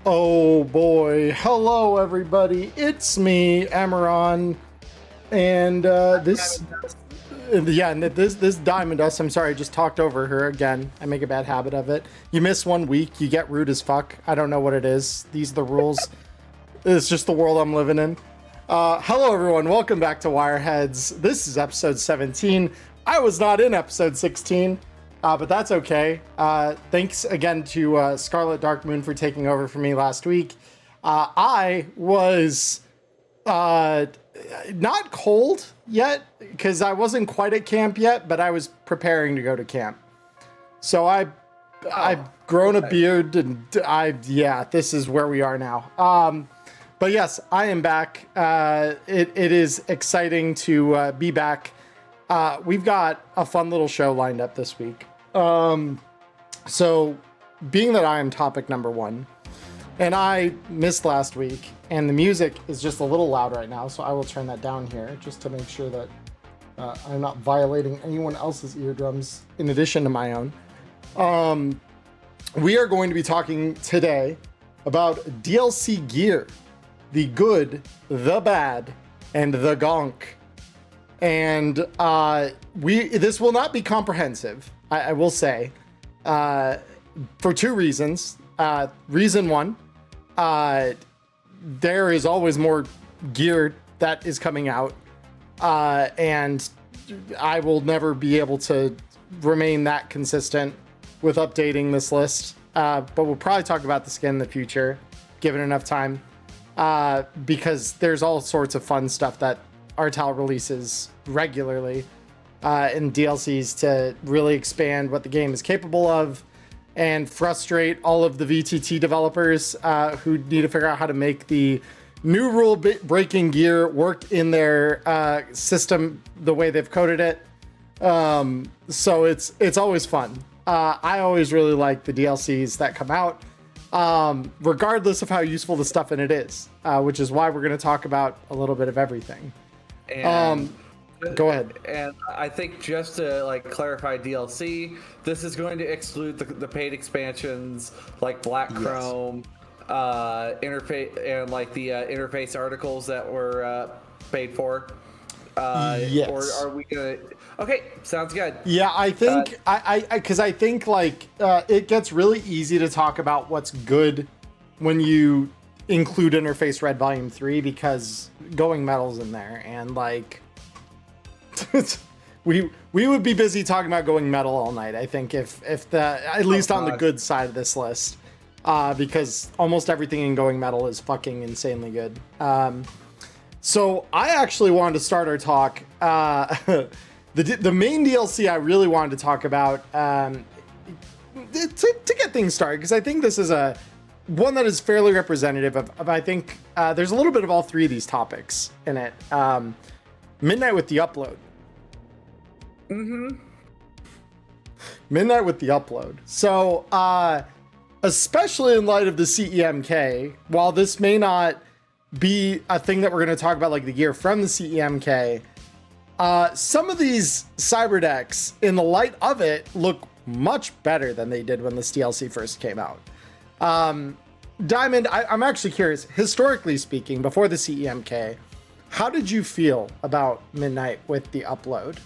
Oh boy. Hello everybody. It's me, Emmerron. And this Diamond Dust. I'm sorry, I just talked over her again. I make a bad habit of it. You miss 1 week, you get rude as fuck. I don't know what it is. These are the rules. It's just the world I'm living in. Hello everyone, welcome back to Wireheads. This is episode 17. I was not in episode 16. But that's okay. Thanks again to Scarlet Darkmoon for taking over for me last week. I was not cold yet because I wasn't quite at camp yet, but I was preparing to go to camp. So I've grown a beard, and this is where we are now. But yes, I am back. It is exciting to be back. We've got a fun little show lined up this week. So being that I am topic number one and I missed last week and the music is just a little loud right now, so I will turn that down here just to make sure that I'm not violating anyone else's eardrums in addition to my own. We are going to be talking today about DLC gear, the good, the bad, and the gonk. And this will not be comprehensive, I will say, for two reasons. Reason one, there is always more gear that is coming out, and I will never be able to remain that consistent with updating this list. But we'll probably talk about the skin in the future, given enough time, because there's all sorts of fun stuff that Artal releases regularly in DLCs to really expand what the game is capable of and frustrate all of the VTT developers who need to figure out how to make the new rule breaking gear work in their system the way they've coded it. So it's always fun. I always really like the DLCs that come out, regardless of how useful the stuff in it is, which is why we're going to talk about a little bit of everything. And go ahead. And I think just to clarify DLC, this is going to exclude the paid expansions like Black Chrome, interface, and the interface articles that were paid for. Yes. Or are we gonna? Okay, sounds good. Yeah, I think because I think it gets really easy to talk about what's good when you include Interface Red Volume 3 because Going Metal's in there, and we would be busy talking about Going Metal all night, I think, if at least on the good side of this list, because almost everything in Going Metal is fucking insanely good. So I actually wanted to start our talk. The main DLC I really wanted to talk about to get things started, because I think this is one that is fairly representative of I think there's a little bit of all three of these topics in it. Midnight with the Upload. Midnight with the Upload. So, especially in light of the CEMK, while this may not be a thing that we're going to talk about, like the gear from the CEMK, some of these cyber decks, in the light of it, look much better than they did when this DLC first came out. Diamond, I'm actually curious, historically speaking, before the CEMK, how did you feel about Midnight with the Upload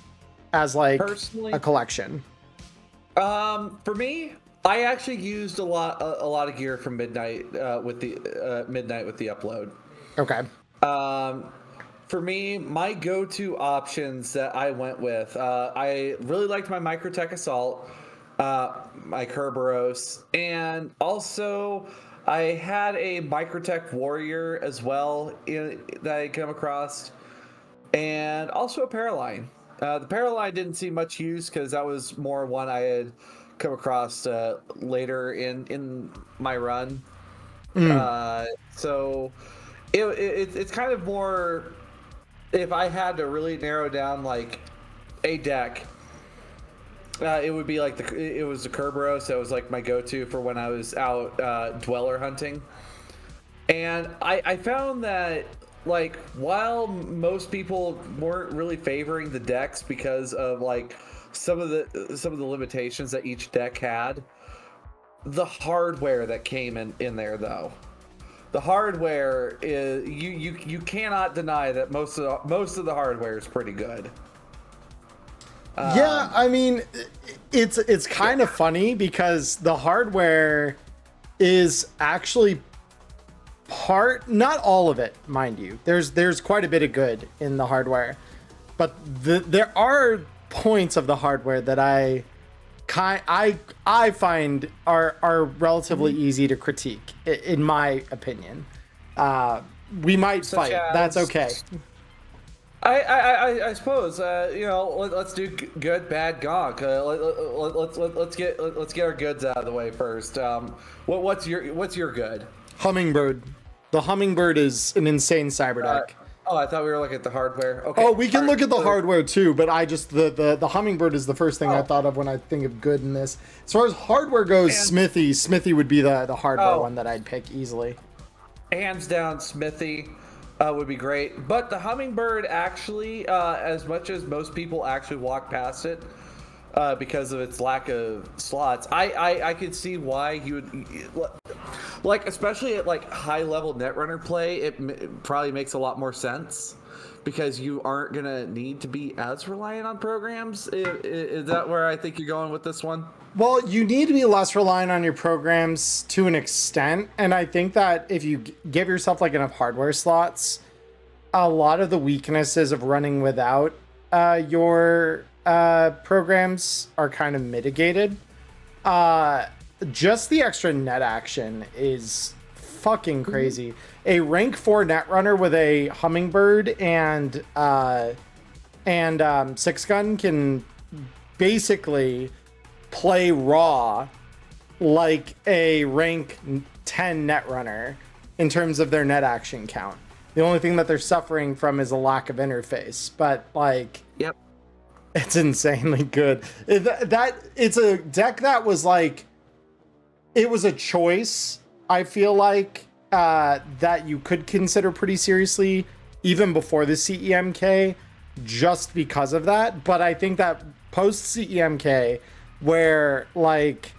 as Personally, a collection? For me, I actually used a lot of gear from Midnight with the Midnight with the Upload. Okay. For me, my go-to options that I went with, I really liked my Microtech Assault, my Kerberos, and also I had a Microtech Warrior as well that I came across, and also a Paraline. The Paraline didn't see much use because that was more one I had come across later in my run. So it's kind of more, if I had to really narrow down a deck, it would be it was the Kerberos. That was my go-to for when I was out dweller hunting. And I found that while most people weren't really favoring the decks because of some of the limitations that each deck had, the hardware that came in there, though. The hardware is you cannot deny that most of the hardware is pretty good. Yeah, I mean, it's kind of funny because the hardware is actually not all of it, mind you. There's quite a bit of good in the hardware, but there are points of the hardware that I find are relatively easy to critique, in my opinion. We might Such fight. as- That's okay. I suppose let's do good, bad, Gonk. Let's get our goods out of the way first. What's your good? Hummingbird. The Hummingbird is an insane cyber deck. I thought we were looking at the hardware. Okay. Oh, we can look at the hardware too, but I just the Hummingbird is the first thing I thought of when I think of good in this. As far as hardware goes, Smithy would be the hardware one that I'd pick easily. Hands down, Smithy would be great. But the Hummingbird actually, as much as most people actually walk past it because of its lack of slots, I could see why you would like, especially at like high level Netrunner play. It probably makes a lot more sense because you aren't gonna need to be as reliant on programs. Is that where I think you're going with this one? Well, you need to be less reliant on your programs to an extent, and I think that if you give yourself like enough hardware slots, a lot of the weaknesses of running without your programs are kind of mitigated. Just the extra net action is fucking crazy. A rank 4 Netrunner with a Hummingbird and 6-gun can basically play raw like a rank 10 Netrunner in terms of their net action count. The only thing that they're suffering from is a lack of interface, but like, Yep. it's insanely good. It's a deck that was like, it was a choice, I feel like, that you could consider pretty seriously even before the CEMK, just because of that. But I think that post CEMK, where like,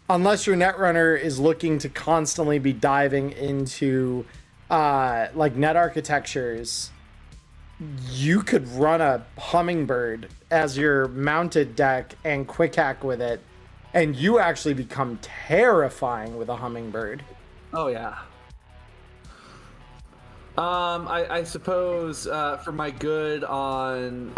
unless your Netrunner is looking to constantly be diving into like net architectures, you could run a Hummingbird as your mounted deck and quick hack with it, and you actually become terrifying with a Hummingbird. Oh yeah. I suppose for my good on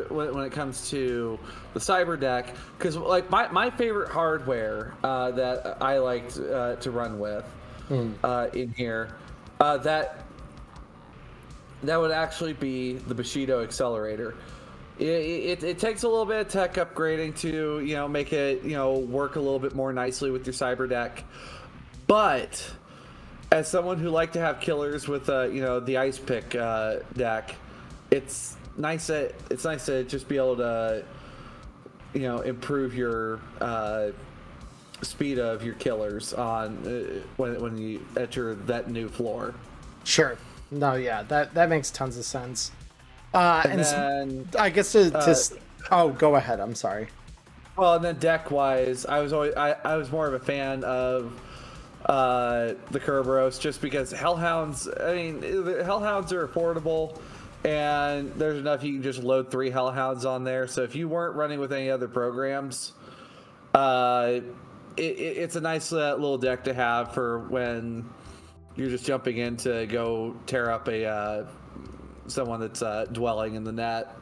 when it comes to the cyber deck, because like my favorite hardware that I liked to run with in here, that would actually be the Bushido Accelerator. It takes a little bit of tech upgrading to make it work a little bit more nicely with your cyber deck, but as someone who liked to have killers with the ice pick deck, it's nice to just be able to improve your speed of your killers on when you enter that new floor. Sure. No, yeah, that makes tons of sense. And then, I guess oh, go ahead. I'm sorry. Well, and then deck wise, I was more of a fan of the Kerberos, just because Hellhounds. I mean, the Hellhounds are affordable, and there's enough. You can just load 3 Hellhounds on there. So if you weren't running with any other programs, it's a nice little deck to have for when you're just jumping in to go tear up someone that's dwelling in the net.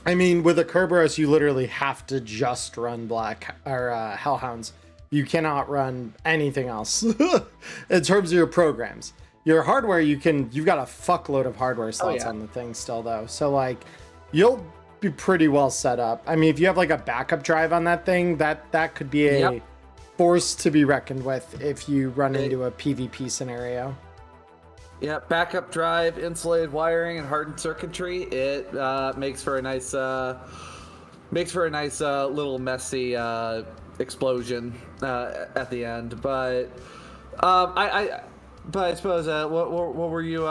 I mean, with a Kerberos, you literally have to just run black or Hellhounds. You cannot run anything else in terms of your programs. Your hardware, you've got a fuckload of hardware slots on the thing still, though. So like, you'll be pretty well set up. I mean, if you have like a backup drive on that thing, that could be a force to be reckoned with if you run into a PvP scenario. Yeah, backup drive, insulated wiring, and hardened circuitry. It makes for a nice little messy explosion at the end. But I suppose what were you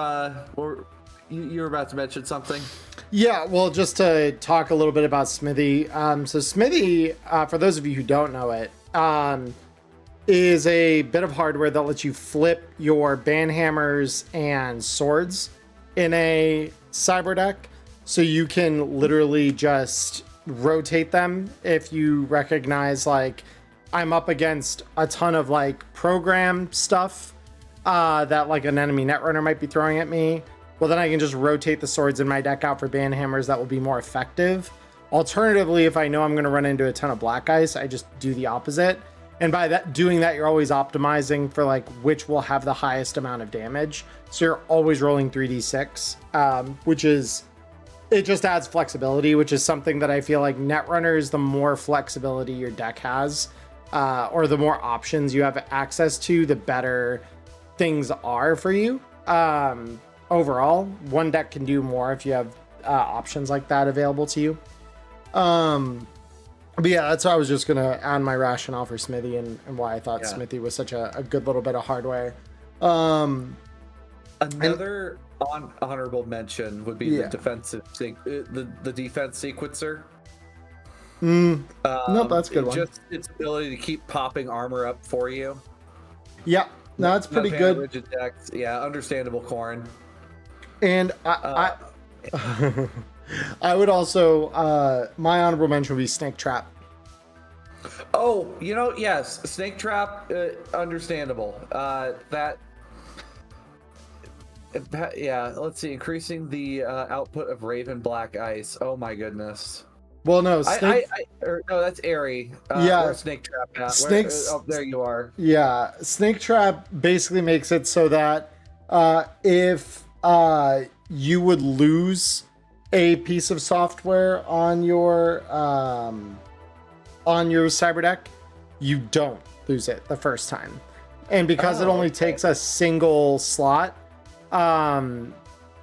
you were about to mention something? Yeah, well, just to talk a little bit about Smithy. So Smithy, for those of you who don't know it, is a bit of hardware that lets you flip your banhammers and swords in a cyber deck. So you can literally just rotate them if you recognize, like, I'm up against a ton of like program stuff that like an enemy netrunner might be throwing at me. Well, then I can just rotate the swords in my deck out for banhammers that will be more effective. Alternatively, if I know I'm going to run into a ton of black ice, I just do the opposite. And by that, doing that, you're always optimizing for like which will have the highest amount of damage. So you're always rolling 3d6, which is, it just adds flexibility, which is something that I feel like Netrunners, the more flexibility your deck has, or the more options you have access to, the better things are for you. Overall, one deck can do more if you have options like that available to you. But yeah, that's why I was just going to add my rationale for Smithy and why I thought Smithy was such a good little bit of hardware. Another honorable mention would be the defensive the defense sequencer. Nope, that's a good one. Just its ability to keep popping armor up for you. Yeah, no, that's pretty good. Rigid decks. Yeah, understandable, Corrin. And I would also, my honorable mention would be Snake Trap. Oh, yes, Snake Trap, understandable. Let's see, increasing the output of Raven Black Ice. Oh my goodness. Well, no, no, that's Airy. Where's Snake Trap at? There you are. Yeah, Snake Trap basically makes it so that if you would lose a piece of software on your cyber deck, you don't lose it the first time. And because it only takes a single slot, and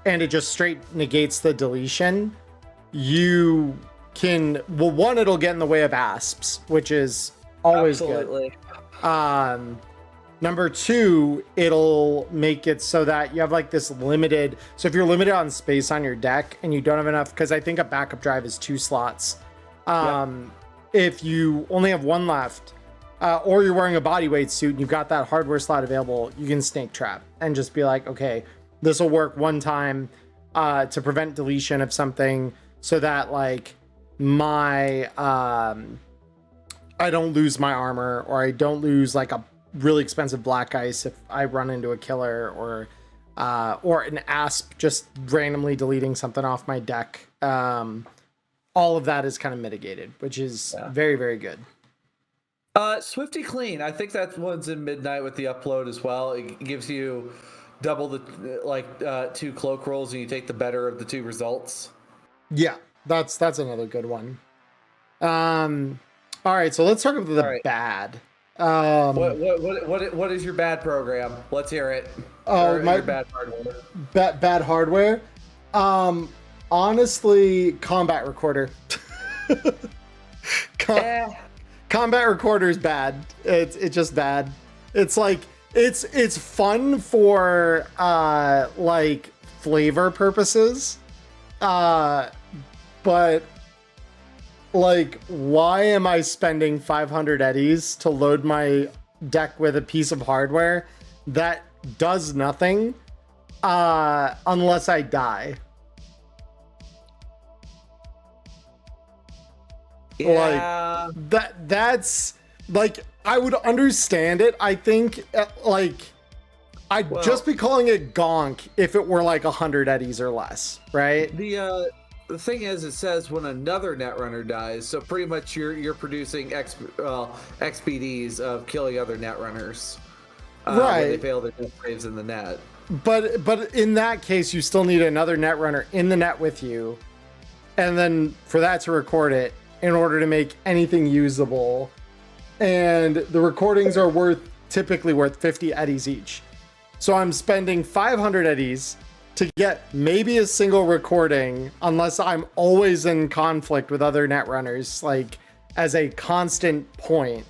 it just straight negates the deletion, you can, well, one, it'll get in the way of asps, which is always good. Number two, it'll make it so that you have like this limited, so if you're limited on space on your deck and you don't have enough, because I think a backup drive is 2 slots. If you only have 1 left, or you're wearing a bodyweight suit and you've got that hardware slot available, you can Snake Trap and just be like, okay, this will work one time to prevent deletion of something, so that like my I don't lose my armor, or I don't lose like a really expensive black ice if I run into a killer, or an asp just randomly deleting something off my deck. All of that is kind of mitigated, which is very, very good. Swifty Clean, I think that one's in Midnight with the upload as well. It gives you double the 2 cloak rolls, and you take the better of the 2 results. Yeah, that's another good one. All right, so let's talk about the bad. What is your bad program? Let's hear it. Oh, my your bad hardware. Bad hardware. Honestly, combat recorder. Combat recorder is bad. It's just bad. It's like it's fun for like flavor purposes, but like, why am I spending 500 eddies to load my deck with a piece of hardware that does nothing unless I die? Yeah. Like that's like, I would understand it. I think like I'd just be calling it Gonk if it were like 100 eddies or less, right? The thing is, it says when another netrunner dies, so pretty much you're producing XPDs of killing other netrunners. Right. When they fail their death saves in the net. But in that case, you still need another netrunner in the net with you, and then for that to record it in order to make anything usable. And the recordings are typically worth 50 eddies each. So I'm spending 500 eddies to get maybe a single recording, unless I'm always in conflict with other netrunners, like as a constant point.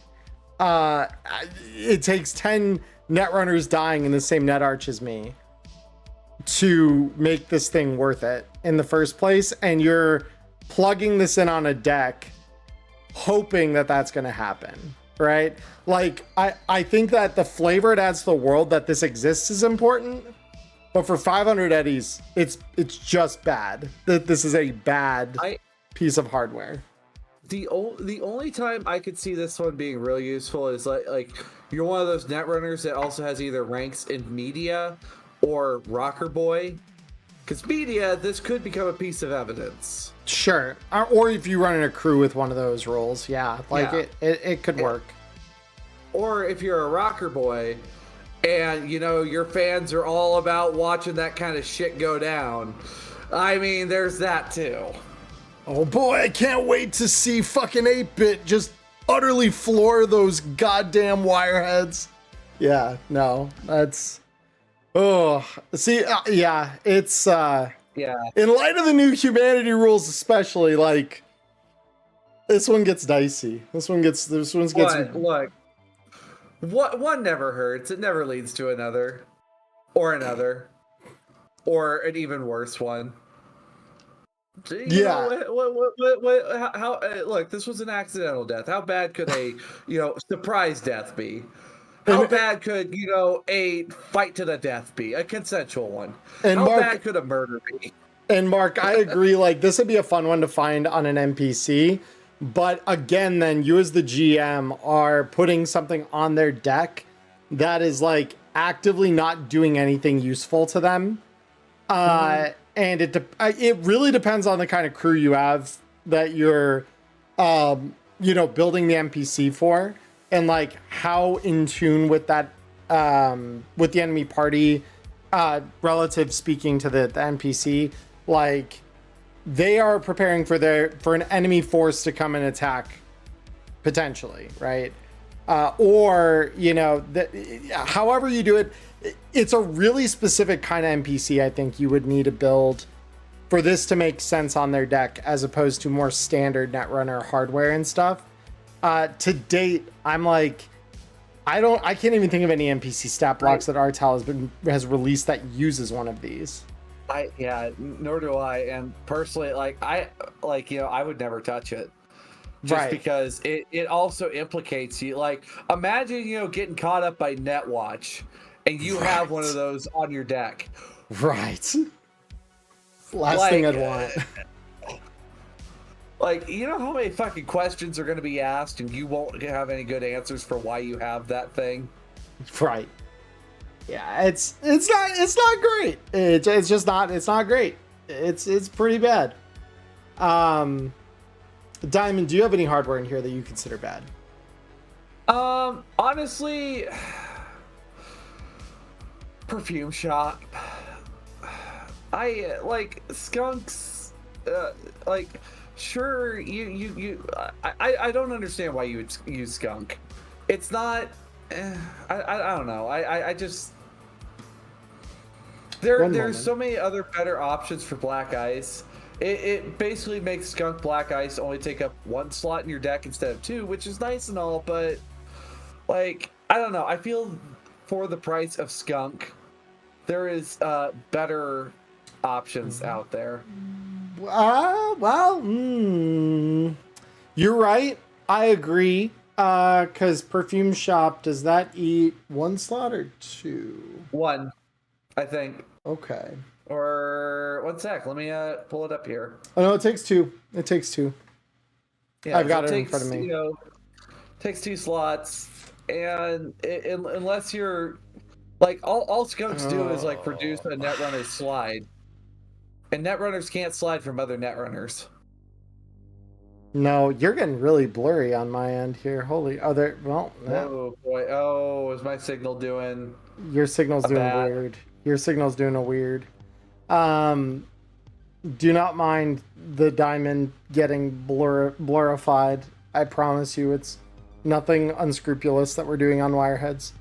It takes 10 netrunners dying in the same net arch as me to make this thing worth it in the first place. And you're plugging this in on a deck, hoping that that's going to happen. right? Like, I think that the flavor it adds to the world that this exists is important, but for 500 eddies, it's just bad. That this is a bad piece of hardware. The only time I could see this one being really useful is like you're one of those netrunners that also has either ranks in media or rocker boy. Because media, this could become a piece of evidence. Sure. Or if you run in a crew with one of those roles, yeah. Like, Yeah. it could work. Or if you're a rocker boy and, you know, your fans are all about watching that kind of shit go down. I mean, there's that too. Oh boy, I can't wait to see fucking 8-Bit just utterly floor those goddamn Wireheads. Yeah, no, that's... Oh, see, yeah, it's... Yeah. In light of the new humanity rules especially, like, this one gets dicey. This one's gets... Look, one never hurts. It never leads to another. Or another. Or an even worse one. Yeah. Look, this was an accidental death. How bad could a, surprise death be? How bad could, a fight to the death be? A consensual one. And How Mark, bad could a murder be? And Mark, I agree, like, this would be a fun one to find on an NPC. But again, then you as the GM are putting something on their deck that is, like, actively not doing anything useful to them. And it really depends on the kind of crew you have that you're, building the NPC for, and like how in tune with that, with the enemy party, relative speaking to the NPC, like they are preparing for an enemy force to come and attack, potentially, right? Or however you do it. It's a really specific kind of NPC I think you would need to build for this to make sense on their deck, as opposed to more standard Netrunner hardware and stuff. To date, I'm like, I can't even think of any NPC stat blocks that Artel has released that uses one of these. Nor do I. And personally, I would never touch it. Just because it also implicates you. Like, imagine, getting caught up by Netwatch. And you have one of those on your deck. Right. Last thing I'd want. Like, you know how many fucking questions are going to be asked and you won't have any good answers for why you have that thing? Right. Yeah, it's not great. It's not great. It's pretty bad. Diamond, do you have any hardware in here that you consider bad? Honestly, perfume shop. I like skunks. Sure, I don't understand why you would use skunk. It's not. I don't know. I just there's so many other better options for black ice. It basically makes skunk black ice only take up one slot in your deck instead of two, which is nice and all, but like, I don't know. I feel for the price of skunk, there is better options out there. You're right. I agree. Because perfume shop, does that eat one slot or two? One, I think. Okay. Or one sec. Let me pull it up here. Oh no, it takes two. Yeah, I've got it in front of me. Takes two slots, and unless you're like all skunks do is like produce a Netrunner slide, and Netrunners can't slide from other Netrunners. No, you're getting really blurry on my end here. Holy, well. Oh boy! Oh, is my signal doing? Your signal's doing weird. Your signal's doing a weird. Do not mind the diamond getting blurified. I promise you, it's nothing unscrupulous that we're doing on Wireheads.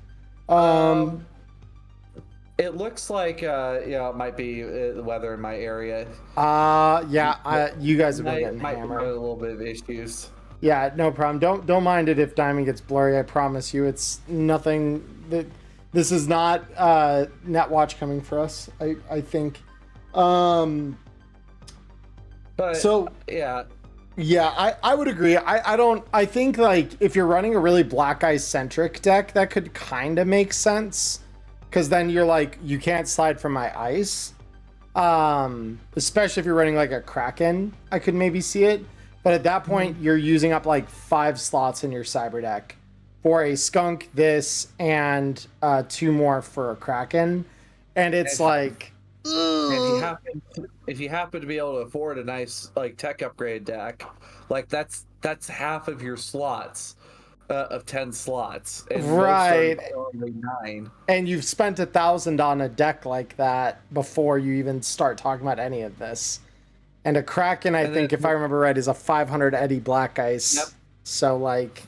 It looks like it might be the weather in my area. You guys have been getting might hammered. have a little bit of issues. Yeah, no problem. Don't mind it if diamond gets blurry. I promise you, it's nothing. This is not Netwatch coming for us. I think. But so yeah, Yeah, I would agree. I think like if you're running a really black ice centric deck, that could kind of make sense. Cause then you're like, you can't slide from my ice. Especially if you're running like a Kraken, I could maybe see it. But at that point, you're using up like 5 slots in your cyber deck for a skunk, this, and 2 more for a Kraken. And it's like, if you happen to be able to afford a nice like tech upgrade deck, like that's half of your slots of 10 slots, and right. most are only 9. And you've spent 1,000 on a deck like that before you even start talking about any of this. And a Kraken, I think, if I remember right, is a 500 Eddie Black Ice. Yep. So like,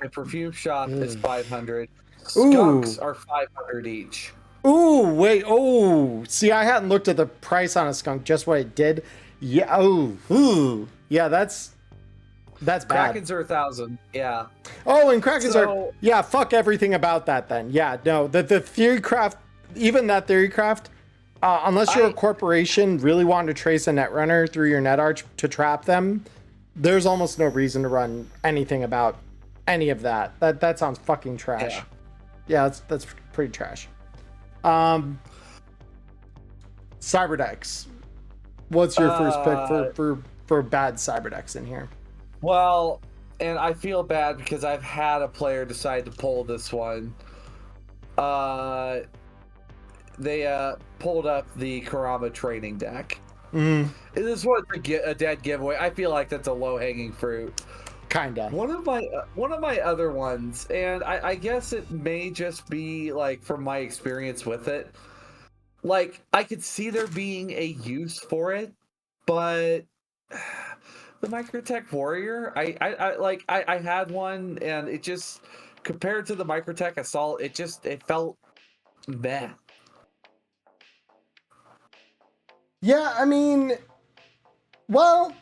a perfume shop is 500. Skunks are 500 each. Ooh, wait. Oh, see, I hadn't looked at the price on a skunk, just what it did. Yeah. Oh, ooh. Yeah, that's bad. Krakens are 1,000. Yeah. Oh, and Krakens are. Yeah, fuck everything about that then. Yeah, no, the Theorycraft, even that Theorycraft, unless you're a corporation really wanting to trace a Netrunner through your net arch to trap them, there's almost no reason to run anything about any of that. That sounds fucking trash. Yeah, that's pretty trash. Cyber decks. What's your first pick for bad cyber decks in here? Well, and I feel bad because I've had a player decide to pull this one. They pulled up the Karama training deck. This was a dead giveaway. I feel like that's a low-hanging fruit. Kinda. One of my other ones, and I guess it may just be like from my experience with it. Like I could see there being a use for it, but the Microtech Warrior, I had one, and it just compared to the Microtech Assault, it felt meh. Yeah, I mean, well,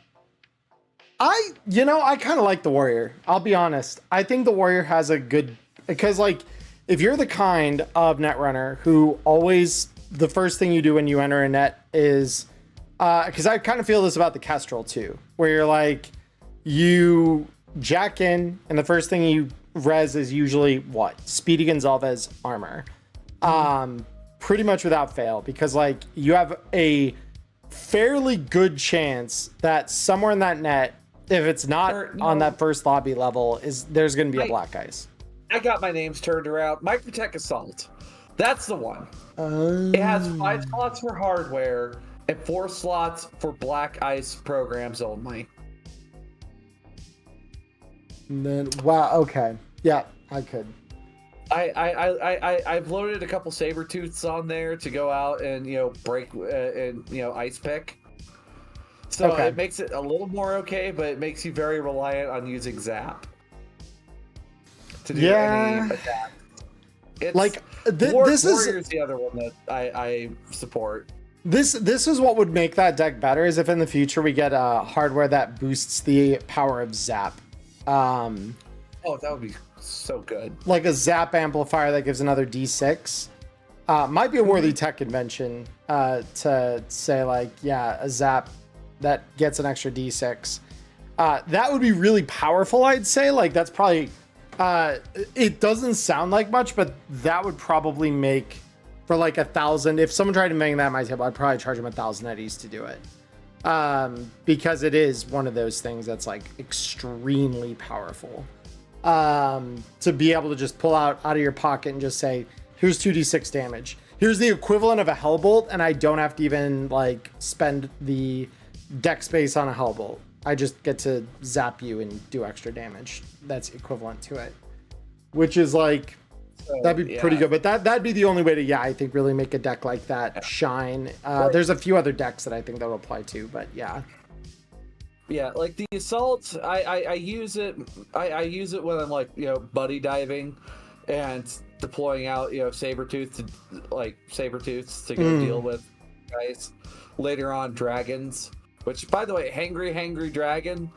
I kind of like the Warrior. I'll be honest. I think the Warrior has a good, because like if you're the kind of Netrunner who always, the first thing you do when you enter a net is, because I kind of feel this about the Kestrel too, where you're like, you jack in and the first thing you res is usually what? Speedy Gonzalez armor. Pretty much without fail, because like you have a fairly good chance that somewhere in that net, if it's not on that first lobby level, there's going to be a black ice. I got my names turned around. Microtech Assault. That's the one. It has 5 slots for hardware and 4 slots for black ice programs only. And then, wow, okay. Yeah, I could. I've loaded a couple Sabertooths on there to go out and break and ice pick. So it makes it a little more okay, but it makes you very reliant on using Zap to do any attack. This is the other one that I support. This is what would make that deck better, is if in the future we get hardware that boosts the power of Zap. Oh, that would be so good. Like a Zap amplifier that gives another D6. Might be a worthy tech convention to say like, yeah, a Zap that gets an extra D6. That would be really powerful, I'd say. Like that's probably, it doesn't sound like much, but that would probably make for like 1,000. If someone tried to make that at my table, I'd probably charge them 1,000 eddies to do it. Because it is one of those things that's like extremely powerful. To be able to just pull out of your pocket and just say, here's 2d6 damage. Here's the equivalent of a Hellbolt, and I don't have to even like spend the deck space on a Hellbolt. I just get to zap you and do extra damage. That's equivalent to it, which is like, that'd be pretty good. But that'd be the only way to, I think really make a deck like that shine. There's a few other decks that I think that will apply to, but yeah. Yeah, like the Assault, I use it. I use it when I'm like buddy diving, and deploying out Sabertooths to go deal with guys. Later on, dragons. Which, by the way, Hangry Dragon,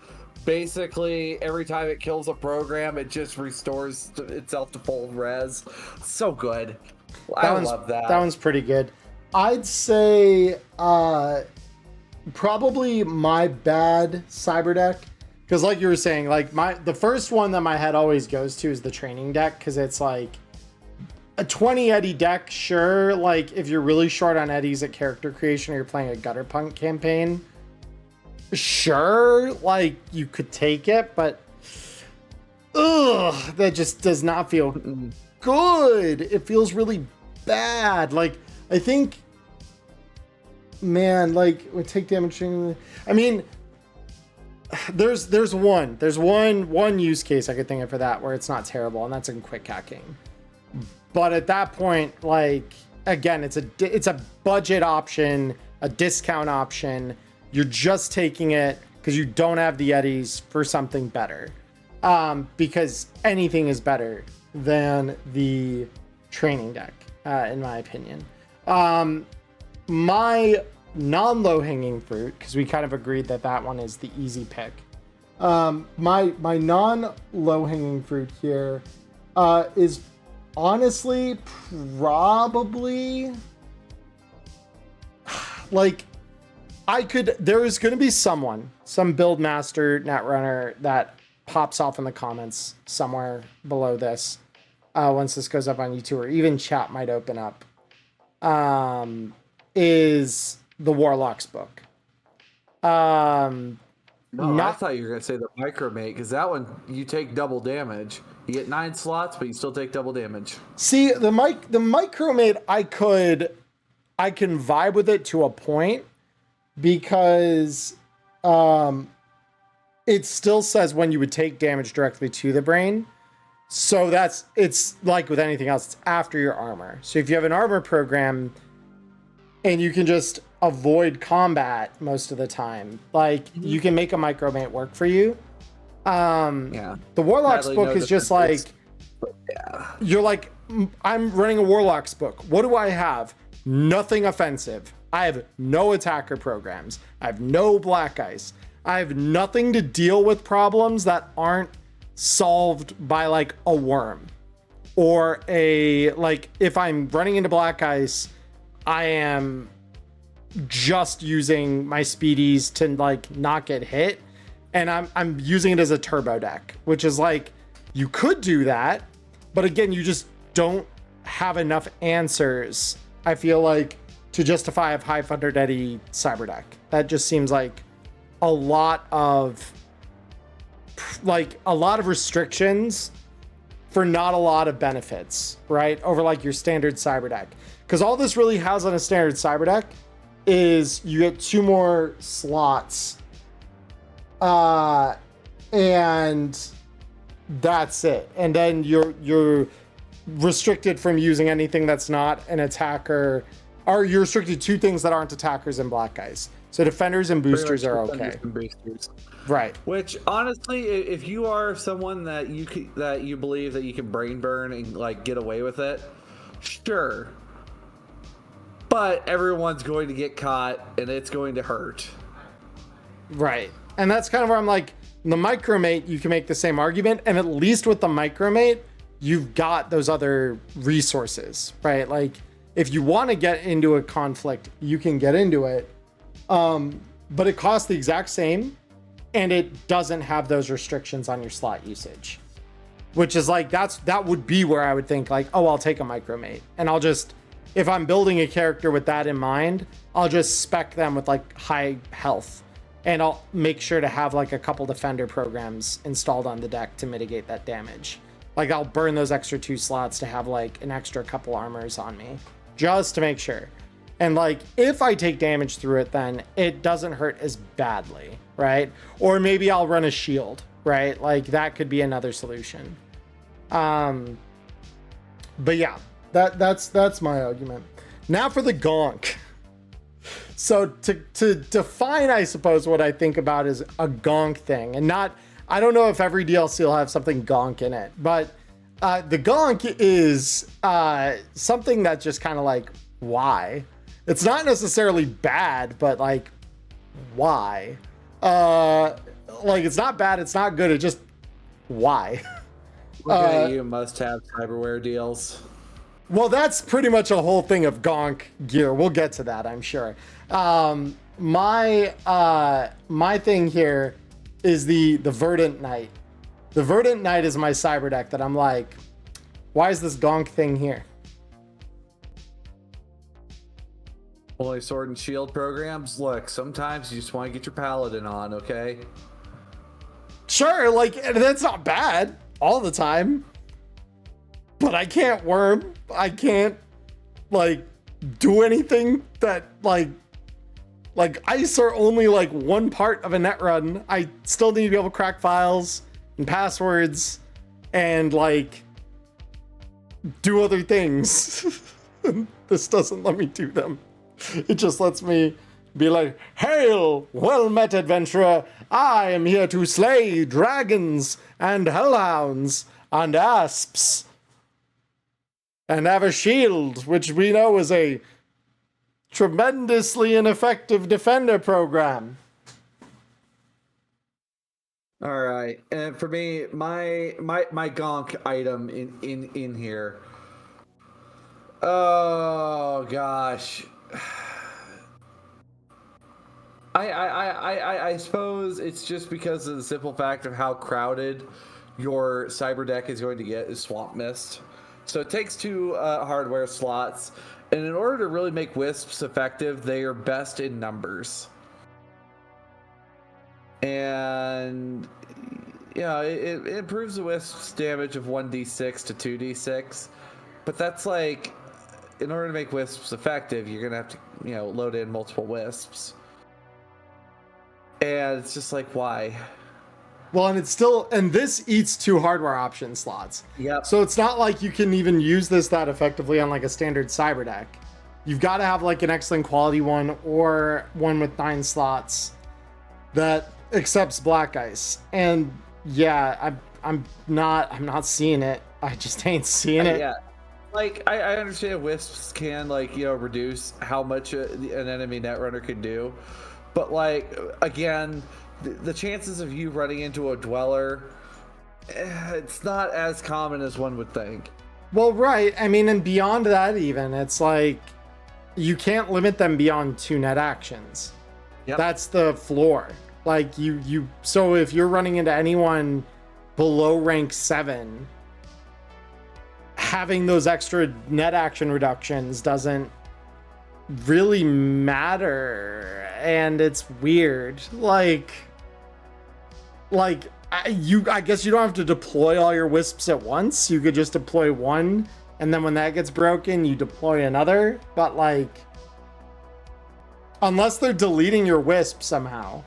basically every time it kills a program, it just restores itself to full res. So good. I love that. That one's pretty good. I'd say probably my bad cyber deck Because like you were saying, like the first one that my head always goes to is the training deck, because it's like a 20 eddy deck, sure. Like if you're really short on eddies at character creation or you're playing a gutter punk campaign, sure, like you could take it, but ugh, that just does not feel good. It feels really bad. Like I think, man, like we take damage. I mean, there's one use case I could think of for that where it's not terrible, and that's in quick hacking. But at that point, like again, it's a budget option, a discount option. You're just taking it because you don't have the eddies for something better. Because anything is better than the training deck, in my opinion. My non-low hanging fruit, because we kind of agreed that one is the easy pick. My non-low hanging fruit here is honestly probably like there is going to be some build master netrunner that pops off in the comments somewhere below this once this goes up on YouTube, or even chat might open up, is the Warlock's book. No, I thought you were going to say the Micromate, because that one, you take double damage. You get 9 slots, but you still take double damage. See, the Micromate, I can vibe with it to a point, because it still says when you would take damage directly to the brain. So it's like with anything else, it's after your armor. So if you have an armor program and you can just avoid combat most of the time, like you can make a Micromate work for you. The Warlock's book is just like, you're like, I'm running a Warlock's book. What do I have? Nothing offensive. I have no attacker programs. I have no black ice. I have nothing to deal with problems that aren't solved by like a worm or like if I'm running into black ice, I am just using my speedies to like not get hit, and I'm using it as a turbo deck, which is like, you could do that, but again, you just don't have enough answers, I feel like, to justify a 500 eddy cyber deck. That just seems like a lot of restrictions for not a lot of benefits, right? Over like your standard cyber deck. Because all this really has on a standard cyber deck is you get 2 more slots, and that's it. And then you're restricted from using anything that's not an attacker, or you're restricted to things that aren't attackers and black guys. So defenders and boosters are okay. Right. Which honestly, if you are someone that you believe that you can brain burn and like get away with it, sure. But everyone's going to get caught and it's going to hurt. Right. And that's kind of where I'm like, the Micromate, you can make the same argument, and at least with the Micromate, you've got those other resources, right? Like if you want to get into a conflict, you can get into it. But it costs the exact same, and it doesn't have those restrictions on your slot usage, which is like, that would be where I would think like, oh, I'll take a Micromate, and I'll just, if I'm building a character with that in mind, I'll just spec them with like high health, and I'll make sure to have like a couple defender programs installed on the deck to mitigate that damage. Like I'll burn those extra 2 slots to have like an extra couple armors on me, just to make sure. And like, if I take damage through it, then it doesn't hurt as badly, right? Or maybe I'll run a shield, right? Like that could be another solution. But yeah, that's my argument. Now for the Gonk. So to define, I suppose, what I think about is a Gonk thing, and I don't know if every DLC will have something Gonk in it, but the Gonk is something that's just kind of like, why? It's not necessarily bad, but like, why? Like, it's not bad, it's not good, it just, why? Look at you, must-have cyberware deals. Well, that's pretty much a whole thing of Gonk gear. We'll get to that, I'm sure. My thing here is the Verdant Knight. The Verdant Knight is my cyber deck that I'm like, why is this Gonk thing here? Only sword and shield programs. Look, sometimes you just want to get your paladin on, okay? Sure, like, that's not bad all the time. But I can't worm. I can't, like, do anything that, like ice are only, like, one part of a net run. I still need to be able to crack files and passwords and, like, do other things. This doesn't let me do them. It just lets me be like, hail, well met adventurer. I am here to slay dragons and hellhounds and asps. And have a shield, which we know is a tremendously ineffective defender program. All right, and for me, my Gonk item in here. Oh gosh. I suppose it's just because of the simple fact of how crowded your cyber deck is going to get is Swamp Mist. So it takes 2 hardware slots, and in order to really make Wisps effective, they are best in numbers. And it improves the Wisp's damage of 1d6 to 2d6, but that's like, in order to make Wisps effective, you're gonna have to load in multiple Wisps. And it's just like, why? Well, and this eats 2 hardware option slots. Yep. So it's not like you can even use this that effectively on like a standard cyber deck. You've got to have like an excellent quality one or one with 9 slots that accepts black ice. And yeah, I'm not seeing it. I just ain't seeing it. Yeah. Like, I understand Wisps can, like, reduce how much an enemy netrunner can do. But, like, again, the chances of you running into a Dweller, it's not as common as one would think. Well, right. I mean, and beyond that even, it's like, you can't limit them beyond 2 net actions. Yep. That's the floor. Like, so if you're running into anyone below rank 7, having those extra net action reductions doesn't really matter, and it's weird. Like I guess you don't have to deploy all your wisps at once. You could just deploy one, and then when that gets broken, you deploy another. But like, unless they're deleting your wisp somehow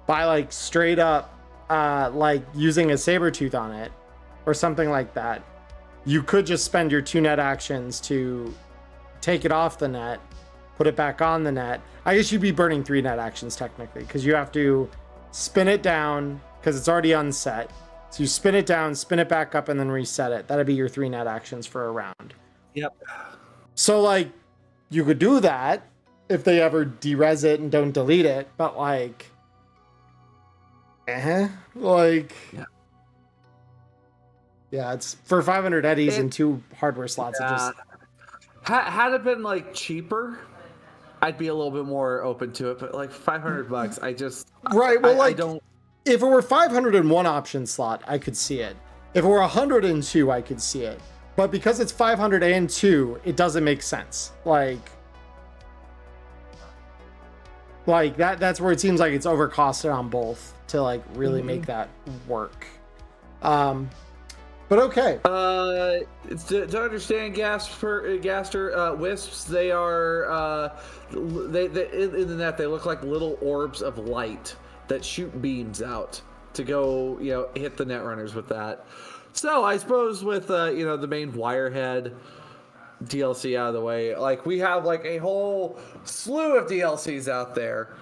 by like straight up like using a Sabertooth on it or something like that, you could just spend your 2 net actions to take it off the net, put it back on the net. I guess you'd be burning 3 net actions technically, because you have to spin it down because it's already unset. So you spin it down, spin it back up, and then reset it. That'd be your 3 net actions for a round. Yep. So like, you could do that if they ever derez it and don't delete it, but like, like, yeah, it's for 500 eddies and 2 hardware slots. Yeah. It just had it been like cheaper, I'd be a little bit more open to it. But like $500, I just right. Well, I don't. If it were 501 option slot, I could see it. If it were 102, I could see it. But because it's 502, it doesn't make sense. Like that's where it seems like it's overcosted on both to like really make that work. But okay. To understand Gaster wisps, they are they in the net they look like little orbs of light that shoot beams out to go hit the net runners with that. So I suppose with the main Wirehead DLC out of the way, like we have like a whole slew of DLCs out there.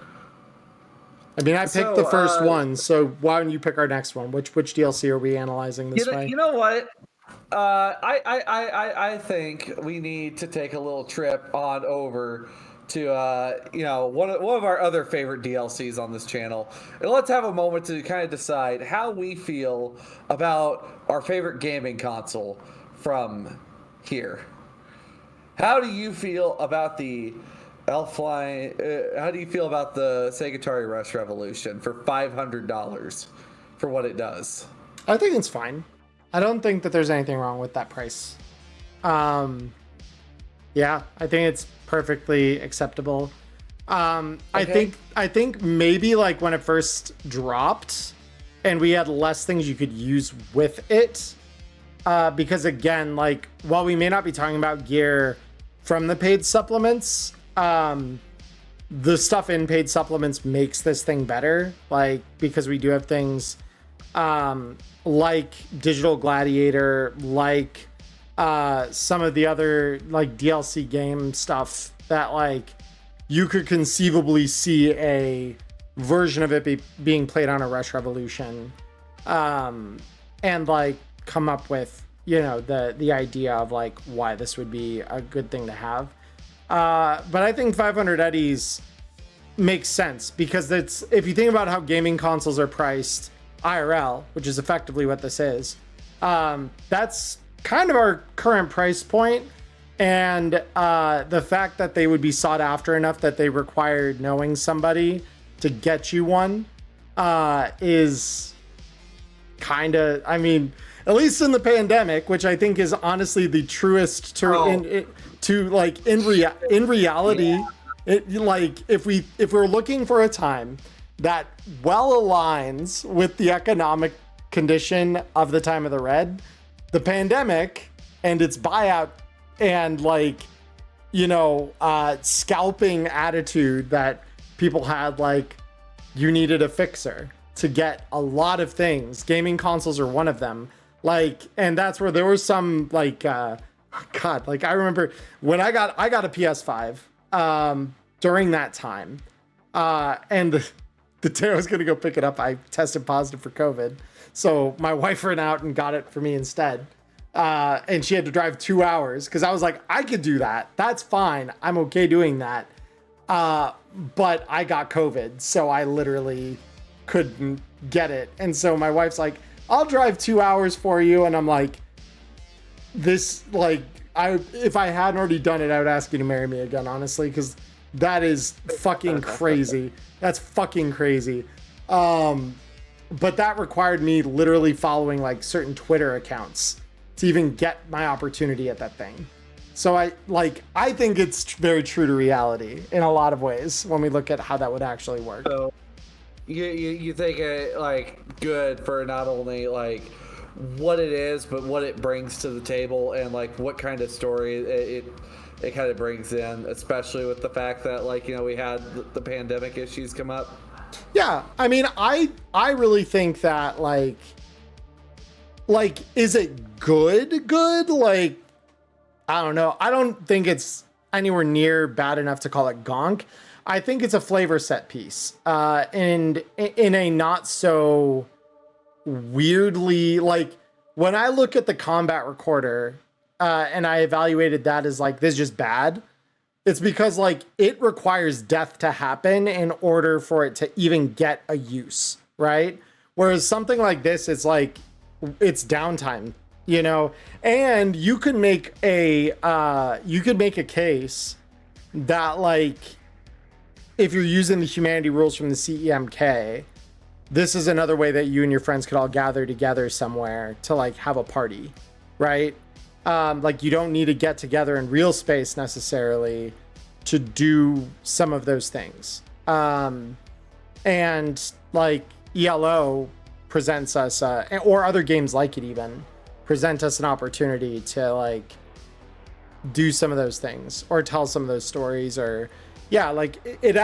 I mean, I picked the first one, so why don't you pick our next one? Which DLC are we analyzing this way? You know what? I think we need to take a little trip on over to one of our other favorite DLCs on this channel, and let's have a moment to kind of decide how we feel about our favorite gaming console from here. How do you feel about the Elfline, how do you feel about the Sagatari Rush Revolution for $500 for what it does? I think it's fine. I don't think that there's anything wrong with that price. Yeah, I think it's perfectly acceptable. Okay. I think maybe like when it first dropped and we had less things you could use with it, because again, like while we may not be talking about gear from the paid supplements, the stuff in paid supplements makes this thing better, like because we do have things like Digital Gladiator, like some of the other like DLC game stuff that like you could conceivably see a version of it being played on a Rush Revolution, and like come up with, you know, the idea of like why this would be a good thing to have. But I think 500 eddies makes sense because it's, if you think about how gaming consoles are priced IRL, which is effectively what this is, that's kind of our current price point. And the fact that they would be sought after enough that they required knowing somebody to get you one is kind of, I mean, at least in the pandemic, which I think is honestly the truest to like in reality, yeah. It, like if we're looking for a time that well aligns with the economic condition of the time of the Red, the pandemic and its buyout and like, you know, scalping attitude that people had, like you needed a fixer to get a lot of things. Gaming consoles are one of them. Like, and that's where there was some like, God, like I remember when I got a PS5 during that time, and the day I was gonna go pick it up, I tested positive for COVID. So my wife ran out and got it for me instead. And she had to drive 2 hours because I was like, I could do that. That's fine. I'm okay doing that. But I got COVID, so I literally couldn't get it. And so my wife's like, I'll drive 2 hours for you. And I'm like, this, like, if I hadn't already done it, I would ask you to marry me again, honestly, because that is fucking crazy. That's fucking crazy. But that required me literally following like certain Twitter accounts to even get my opportunity at that thing. So I think it's very true to reality in a lot of ways when we look at how that would actually work. So you think it like good for not only like what it is, but what it brings to the table and like what kind of story it kind of brings in, especially with the fact that like, you know, we had the pandemic issues come up. Yeah, I mean, I really think that like is it good? Like, I don't know. I don't think it's anywhere near bad enough to call it gonk. I think it's a flavor set piece, and in a not so weirdly, like when I look at the combat recorder, and I evaluated that as like, this is just bad. It's because like it requires death to happen in order for it to even get a use, right? Whereas something like this, it's like, it's downtime, you know, and you could make a case that like, if you're using the humanity rules from the CEMK, this is another way that you and your friends could all gather together somewhere to like have a party, right? Like you don't need to get together in real space necessarily to do some of those things. And like ELO presents us, or other games like it even, present us an opportunity to like do some of those things or tell some of those stories, or yeah, like it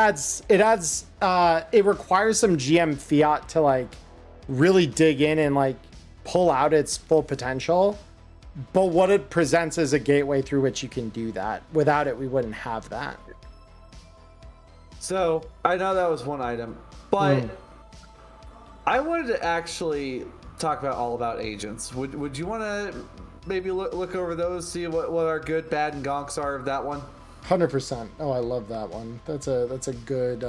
requires some GM fiat to like really dig in and like pull out its full potential. But what it presents is a gateway through which you can do that. Without it, we wouldn't have that. So I know that was one item, but I wanted to actually talk all about agents. Would you want to maybe look over those, see what our good, bad, and gonks are of that one? 100%. Oh, I love that one. That's a good.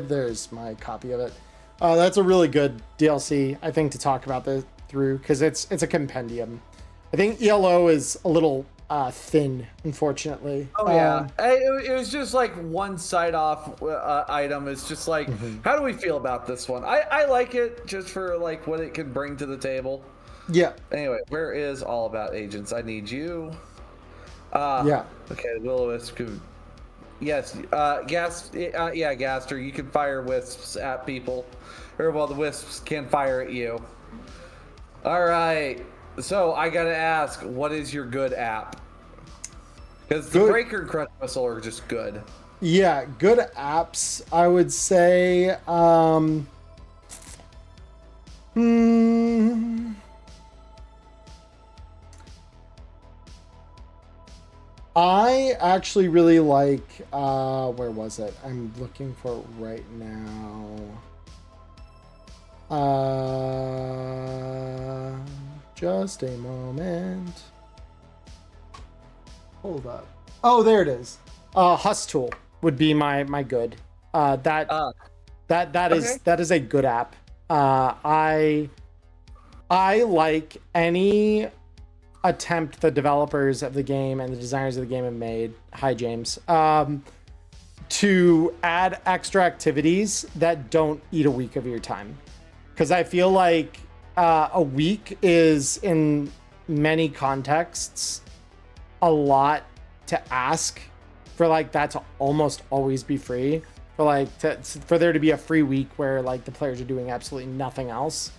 There's my copy of it. That's a really good DLC, I think, to talk about through, because it's a compendium. I think ELO is a little thin, unfortunately. Oh yeah, it was just like one side off item. It's just like, how do we feel about this one? I like it just for like what it can bring to the table. Yeah. Anyway, where is All About Agents? I need you. Yeah. Okay, Will-O-Wisp could. Yes, yeah, Gaster, you can fire wisps at people. Or, well, the wisps can fire at you. Alright, so I gotta ask, what is your good app? Because the Breaker and Crunch Whistle are just good. Yeah, good apps, I would say. I actually really like, where was it? I'm looking for it right now. Just a moment. Hold up. Oh, there it is. Hustool would be my good. That is a good app. I like any attempt the developers of the game and the designers of the game have made. Hi, James. To add extra activities that don't eat a week of your time, because I feel like a week is in many contexts a lot to ask for, like, that to almost always be free, for like for there to be a free week where like the players are doing absolutely nothing else,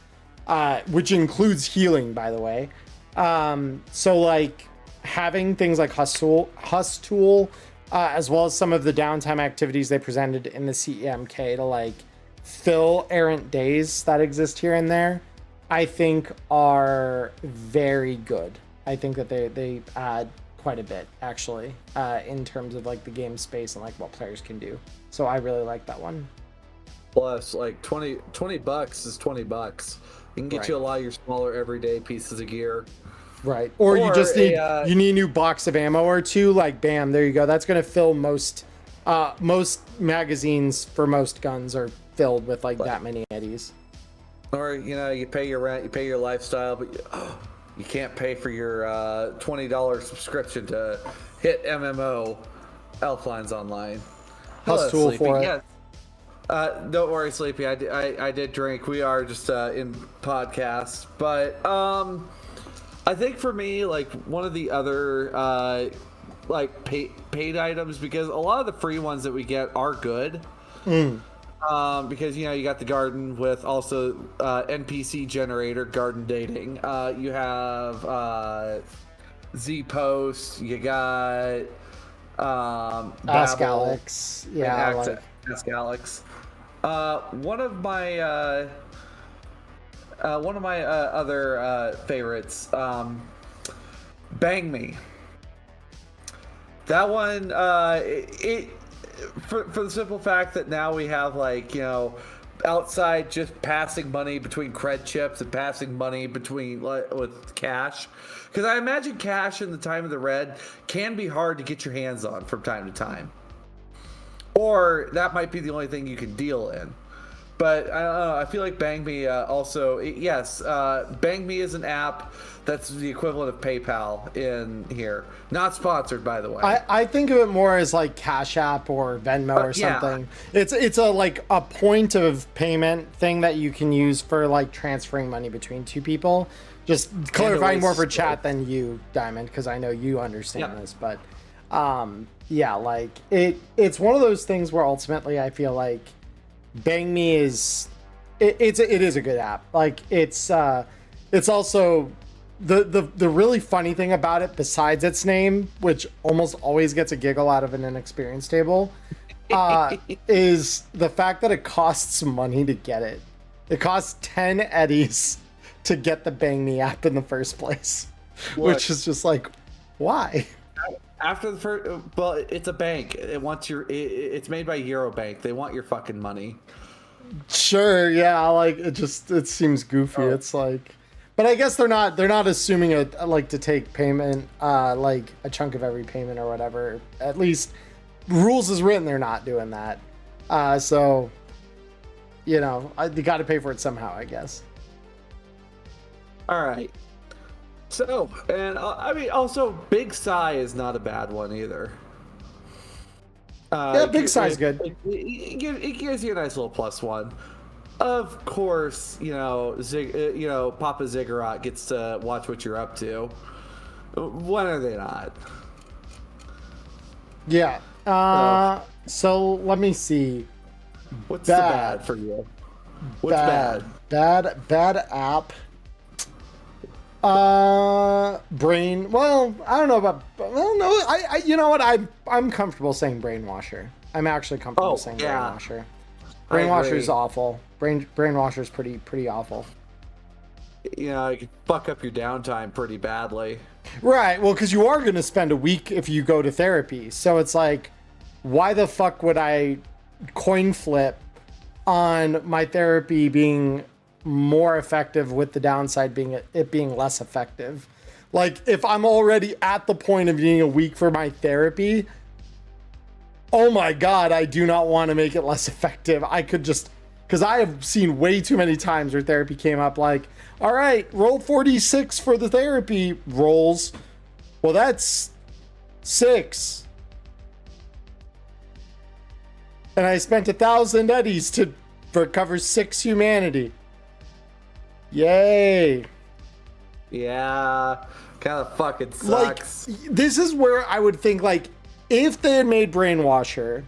which includes healing, by the way. So like having things like Hustool, as well as some of the downtime activities they presented in the CEMK to like fill errant days that exist here and there, I think are very good. I think that they add quite a bit, actually, in terms of like the game space and like what players can do. So I really like that one. Plus, like 20 bucks is 20 bucks. You can get you a lot of your smaller everyday pieces of gear. Right. Or you just need you need a new box of ammo or two, like bam, there you go. That's gonna fill most magazines for most guns are filled with like that many eddies. Or, you know, you pay your rent, you pay your lifestyle, but you can't pay for your $20 subscription to hit MMO Elflines Online. Hustool for it. Yes. Don't worry, Sleepy. I did drink. We are just in podcast, but I think for me, like one of the other like paid items, because a lot of the free ones that we get are good. Because, you know, you got the garden with also NPC generator, garden dating. You have Z Post. You got Ask Alex. Yeah, Ask Alex. One of my other favorites, Bang Me. That one, for the simple fact that now we have, like, you know, outside just passing money between cred chips and passing money between with cash, because I imagine cash in the time of the red can be hard to get your hands on from time to time, or that might be the only thing you can deal in. But I don't know, I feel like Bang Me also, yes, Bang Me is an app that's the equivalent of PayPal in here. Not sponsored, by the way. I think of it more as like Cash App or Venmo or something. Yeah. It's a like a point of payment thing that you can use for like transferring money between two people. Just clarifying more for chat than you, Diamond, because I know you understand this. But yeah, like it's one of those things where ultimately I feel like Bang Me is it is a good app. Like it's also the really funny thing about it, besides its name, which almost always gets a giggle out of an inexperienced table, is the fact that it costs money to get it. It costs 10 eddies to get the Bang Me app in the first place. Look, which is just like, why? After the first, well, it's a bank. It wants your. It's made by Eurobank. They want your fucking money. Sure, yeah. Like it seems goofy. It's like, but I guess they're not assuming it like to take payment, like a chunk of every payment or whatever. At least rules is written, they're not doing that. So, you know, you got to pay for it somehow, I guess. All right. So, and I mean, also, Big Sigh is not a bad one either. Yeah, Big Sigh's good. It gives you a nice little +1. Of course, Papa Ziggurat gets to watch what you're up to. When are they not? Yeah. So let me see. What's the bad for you? What's bad? Bad app. Brain. Well, I don't know about. Well, no. You know what? I'm comfortable saying brainwasher. I'm actually comfortable saying brainwasher. Brainwasher is awful. Brainwasher is pretty awful. You know, it can fuck up your downtime pretty badly. Right. Well, because you are going to spend a week if you go to therapy. So it's like, why the fuck would I coin flip on my therapy being more effective with the downside being it being less effective? Like, if I'm already at the point of needing a week for my therapy, oh my God, I do not want to make it less effective. I could just, because I have seen way too many times where therapy came up like, all right, roll 46 for the therapy rolls. Well, that's 6. And I spent 1,000 eddies to recover 6 humanity. Yay. Yeah, kind of fucking sucks. Like, this is where I would think, like, if they had made Brainwasher,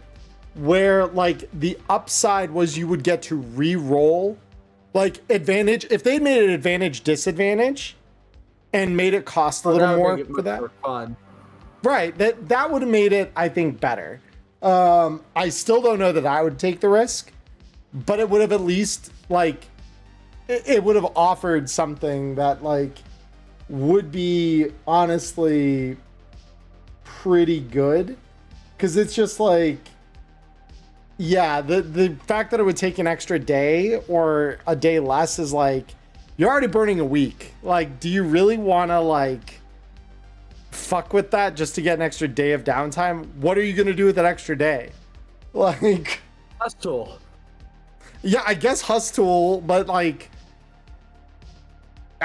where, like, the upside was you would get to re-roll, like, advantage, if they'd made it advantage disadvantage and made it cost a little more for that. For fun. Right, that would have made it, I think, better. I still don't know that I would take the risk, but it would have at least, like, it would have offered something that, like, would be honestly pretty good. Because it's just like, yeah, the fact that it would take an extra day or a day less is like, you're already burning a week. Like, do you really want to, like, fuck with that just to get an extra day of downtime? What are you going to do with that extra day? Like, Hustle. Yeah, I guess Hustle, but like,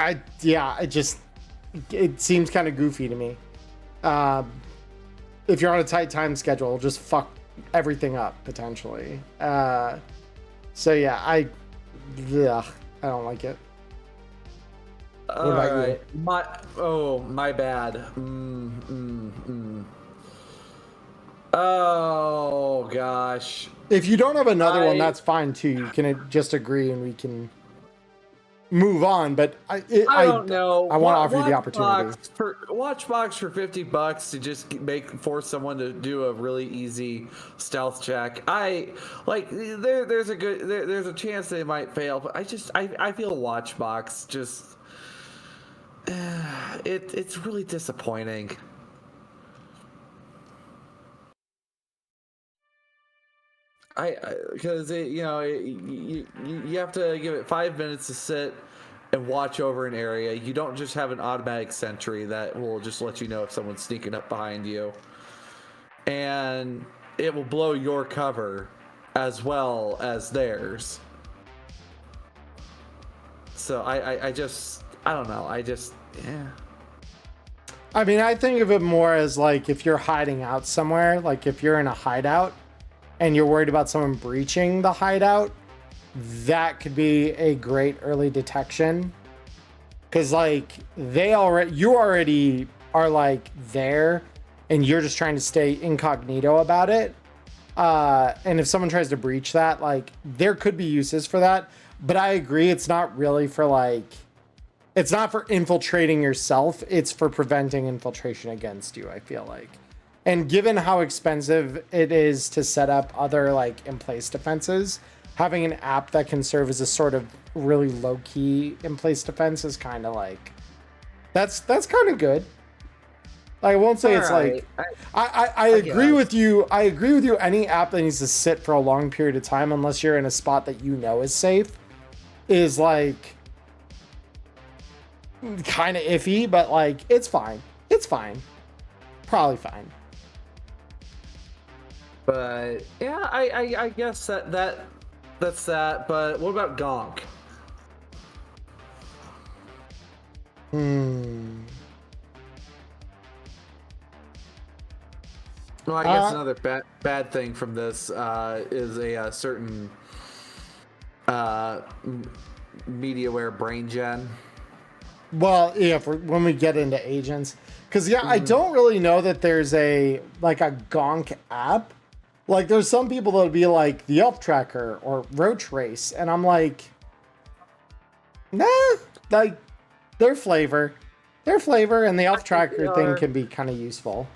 it seems kind of goofy to me. If you're on a tight time schedule, just fuck everything up potentially. So yeah, I don't like it. What about you? My bad. Oh gosh. If you don't have another one, that's fine too. You can just agree and we can move on. But I don't know. I want to offer you the opportunity. Watchbox for $50 to just force someone to do a really easy stealth check. There's a chance they might fail, but I feel Watchbox just it's really disappointing. Because you have to give it 5 minutes to sit and watch over an area. You don't just have an automatic sentry that will just let you know if someone's sneaking up behind you, and it will blow your cover as well as theirs. So I don't know. I mean, I think of it more as like if you're hiding out somewhere, like if you're in a hideout and you're worried about someone breaching the hideout, that could be a great early detection. Cause like you already are like there and you're just trying to stay incognito about it. And if someone tries to breach that, like there could be uses for that, but I agree. It's not really for like, it's not for infiltrating yourself. It's for preventing infiltration against you, I feel like. And given how expensive it is to set up other like in-place defenses, having an app that can serve as a sort of really low-key in-place defense is kind of like, that's kind of good. I won't say it's right. Like, I agree with you. I agree with you. Any app that needs to sit for a long period of time, unless you're in a spot that you know is safe, is like kind of iffy, but like it's fine. It's fine. Probably fine. But yeah, I guess that's that. But what about Gonk? Well, I guess another bad thing from this is a certain MediaWare brain gen. Well, yeah, when we get into agents, because I don't really know that there's a Gonk app. Like, there's some people that'll be like the Elf Tracker or Roach Race, and I'm like, nah, like their flavor, and the Elf Tracker thing can be kind of useful.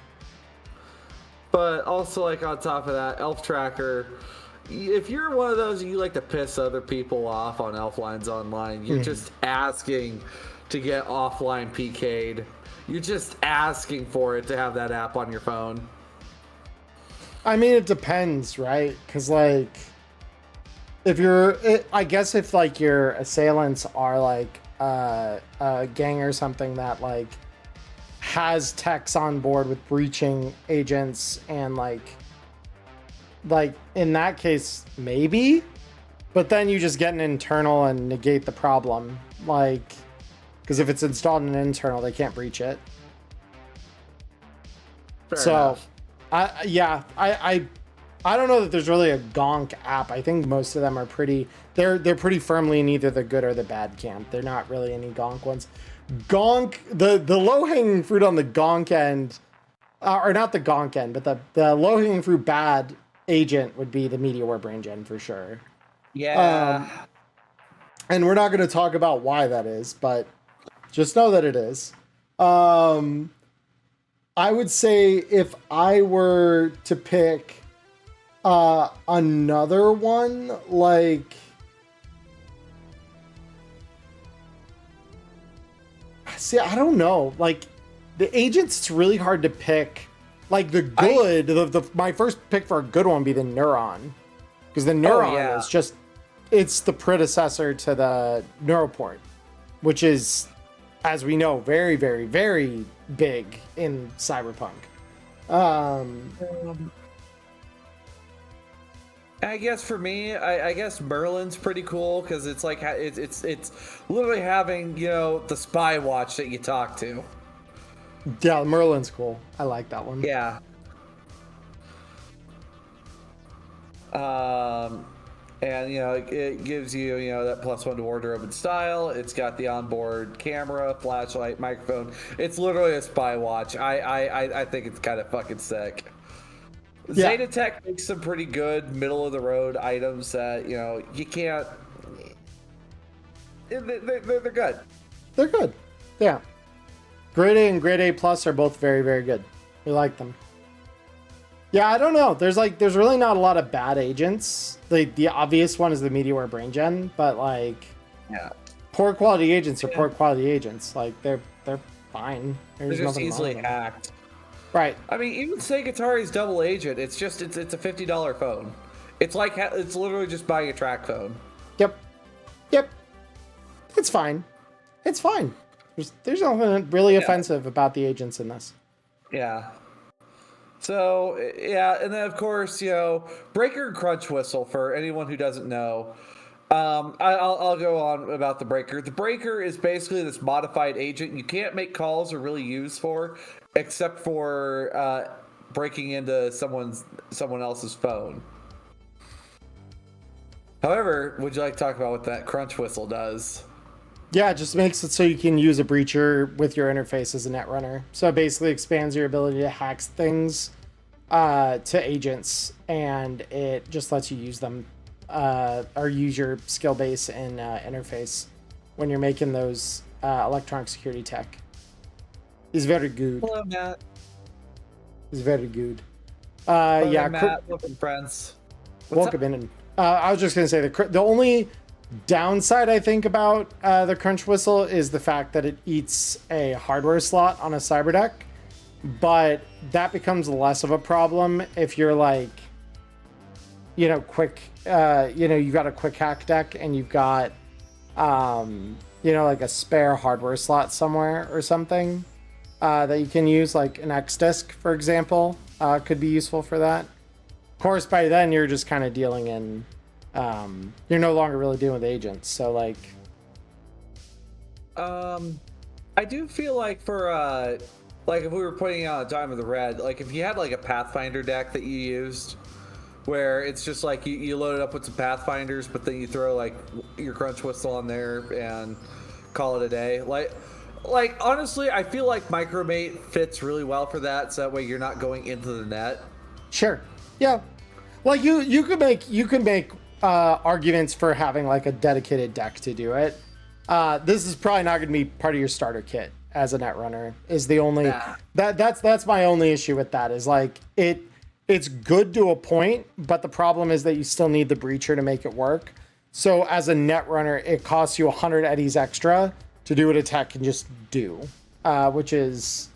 But also, like, on top of that, Elf Tracker, if you're one of those you like to piss other people off on Elf Lines Online, you're just asking to get offline PK'd. You're just asking for it to have that app on your phone. I mean, it depends, right? Because, like, I guess if, like, your assailants are, like, a gang or something that, like, has techs on board with breaching agents and, like, in that case, maybe. But then you just get an internal and negate the problem. Like, because if it's installed in an internal, they can't breach it. Fair enough. I don't know that there's really a Gonk app. I think most of them are they're pretty firmly in either the good or the bad camp. They're not really any Gonk ones. Gonk, the low-hanging fruit on the Gonk end, or not the Gonk end, but the low-hanging fruit bad agent would be the MediaWare brain gen for sure. Yeah. And we're not going to talk about why that is, but just know that it is. I would say if I were to pick another one, like, see, I don't know. Like, the agents, it's really hard to pick. Like, the good, my first pick for a good one would be the Neuron. Because the Neuron is just, it's the predecessor to the Neuroport, which is, as we know, very, very, very big in Cyberpunk. I guess for me, I guess Merlin's pretty cool because it's like it's literally having, you know, the spy watch that you talk to. Yeah, Merlin's cool. I like that one. Yeah. And, you know, it gives you, you know, that +1 to wardrobe and style. It's got the onboard camera, flashlight, microphone. It's literally a spy watch. I think it's kind of fucking sick. Yeah. Zetatech makes some pretty good middle of the road items that, you know, you can't. They're good. They're good. Yeah. Grade A and Grade A Plus are both very, very good. We like them. Yeah, I don't know. There's really not a lot of bad agents. The obvious one is the MediaWare brain gen, but like, yeah, poor quality agents are poor quality agents. Like, they're fine. They're just easily hacked. Right. I mean, even Atari's double agent, it's a $50 phone. It's like, it's literally just buying a track phone. Yep. It's fine. It's fine. There's nothing really offensive about the agents in this. Yeah. So, yeah, and then, of course, you know, Breaker and Crunch Whistle, for anyone who doesn't know. I'll go on about the Breaker. The Breaker is basically this modified agent you can't make calls or really use for, except for breaking into someone else's phone. However, would you like to talk about what that Crunch Whistle does? Yeah, it just makes it so you can use a breacher with your interface as a netrunner. So it basically expands your ability to hack things to agents, and it just lets you use them or use your skill base and interface when you're making those electronic security tech. It's very good. Hello, Matt. It's very good. Hello, yeah, Matt. Welcome, friends. Welcome in. I was just gonna say the only downside I think about the Crunch Whistle is the fact that it eats a hardware slot on a cyberdeck, but that becomes less of a problem if you're like, you know, quick, you know, you got a quick hack deck and you've got, you know, like a spare hardware slot somewhere or something that you can use, like an X disk, for example, could be useful for that. Of course, by then you're just kind of dealing in, you're no longer really dealing with agents. So like, I do feel like for like if we were putting out a Time of the Red, like if you had like a Pathfinder deck that you used, where it's just like you load it up with some Pathfinders, but then you throw like your Crunch Whistle on there and call it a day. Like honestly, I feel like Micromate fits really well for that. So that way you're not going into the net. Sure. Yeah. Like you could make arguments for having like a dedicated deck to do it. This is probably not going to be part of your starter kit as a Netrunner. Is the only that's my only issue with that. Is like it's good to a point, but the problem is that you still need the Breacher to make it work. So as a Netrunner, it costs you 100 eddies extra to do what a tech can just do, which is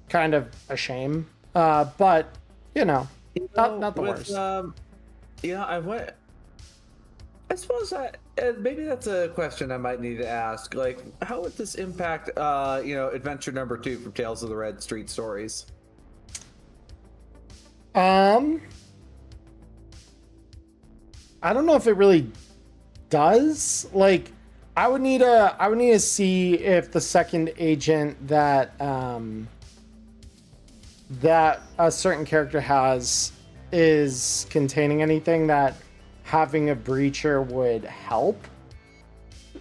kind of a shame. But not the worst. I suppose maybe that's a question I might need to ask. Like, how would this impact, adventure number 2 from Tales of the Red Street Stories? I don't know if it really does. Like, I would need to see if the second agent that a certain character has is containing anything that having a Breacher would help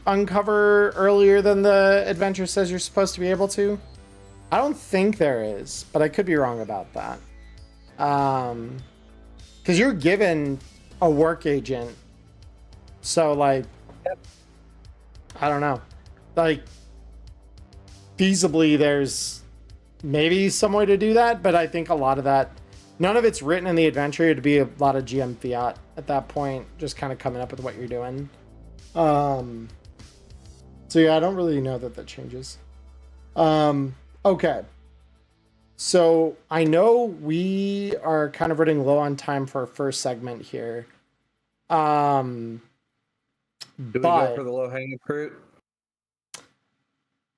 uncover earlier than the adventure says you're supposed to be able to. I don't think there is, but I could be wrong about that. Because you're given a work agent, so like, I don't know, like feasibly there's maybe some way to do that, but I think a lot of that, none of it's written in the adventure. It'd be a lot of GM fiat at that point, just kind of coming up with what you're doing. So yeah, I don't really know that changes. Okay. So I know we are kind of running low on time for our first segment here. Do we go for the low-hanging fruit?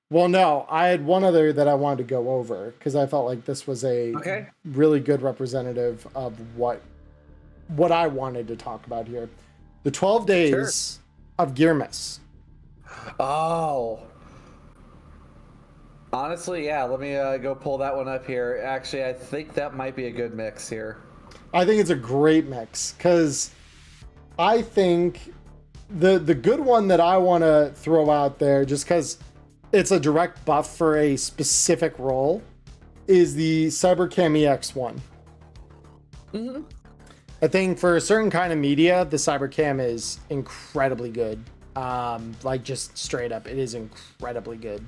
Well, no, I had one other that I wanted to go over because I felt like this was a really good representative of what I wanted to talk about here. The 12 days of Gearmas. Oh. Honestly, yeah, let me go pull that one up here. Actually, I think that might be a good mix here. I think it's a great mix because I think the good one that I want to throw out there, just because it's a direct buff for a specific role, is the Cybercam EX one. Mm-hmm. I think for a certain kind of media, the Cybercam is incredibly good. Like just straight up, it is incredibly good.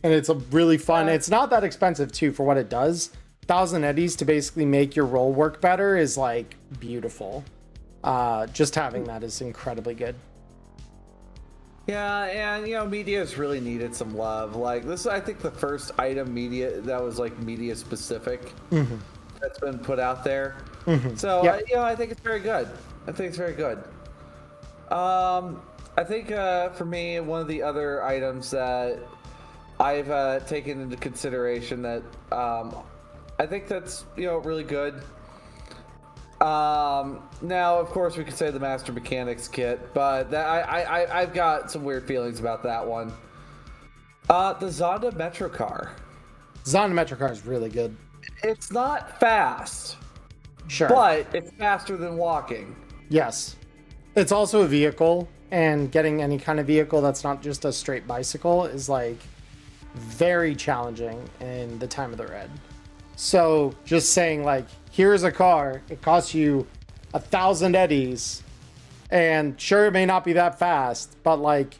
And it's a really fun, it's not that expensive too for what it does. 1,000 eddies to basically make your role work better is like beautiful. Just having that is incredibly good. Yeah, and media has really needed some love. Like this is, I think, the first item media that was like media specific that's been put out there. So I think it's very good. I think it's very good. I think for me, one of the other items that I've taken into consideration that I think that's really good. Now, of course, we could say the Master Mechanics kit, but I've got some weird feelings about that one. The Zonda Metrocar. Zonda Metrocar is really good. It's not fast, but it's faster than walking. Yes. It's also a vehicle, and getting any kind of vehicle that's not just a straight bicycle is like very challenging in the Time of the Red. So just saying like, here's a car, it costs you 1,000 eddies, and sure, it may not be that fast, but like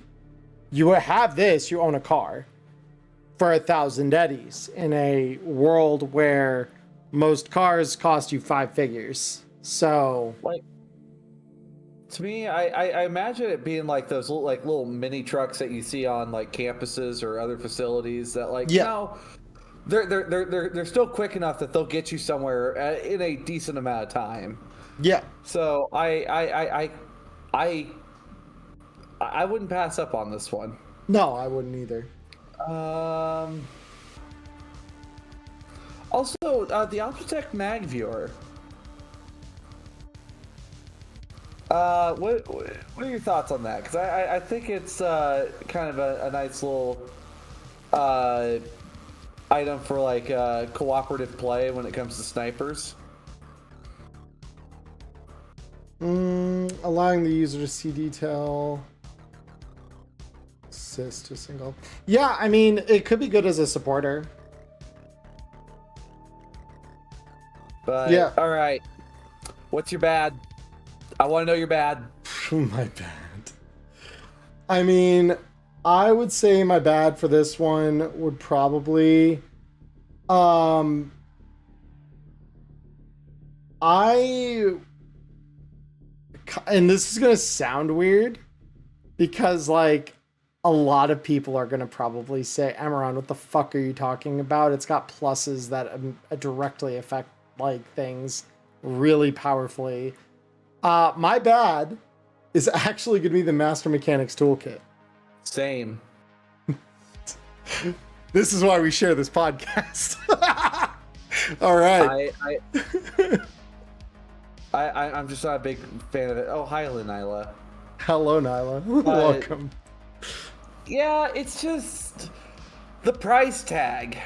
you have this, you own a car for 1,000 eddies in a world where most cars cost you 5 figures. So like, to me, I imagine it being like those little mini trucks that you see on like campuses or other facilities that they're still quick enough that they'll get you somewhere in a decent amount of time. Yeah. So I wouldn't pass up on this one. No, I wouldn't either. Also, the Optitech Mag Viewer. What are your thoughts on that? Because I think it's kind of a nice little item for like cooperative play when it comes to snipers. Allowing the user to see detail. Assist to single. Yeah, I mean, it could be good as a supporter. But yeah. All right. What's your bad? I want to know your bad. My bad. I mean, I would say my bad for this one would probably and this is going to sound weird because like a lot of people are going to probably say, Emmerron, what the fuck are you talking about? It's got pluses that directly affect like things really powerfully. My bad is actually going to be the Master Mechanics Toolkit. Same. This is why we share this podcast. All right. I'm just not a big fan of it. Oh, hi, Nyla. Hello, Nyla. Welcome. Yeah, it's just the price tag.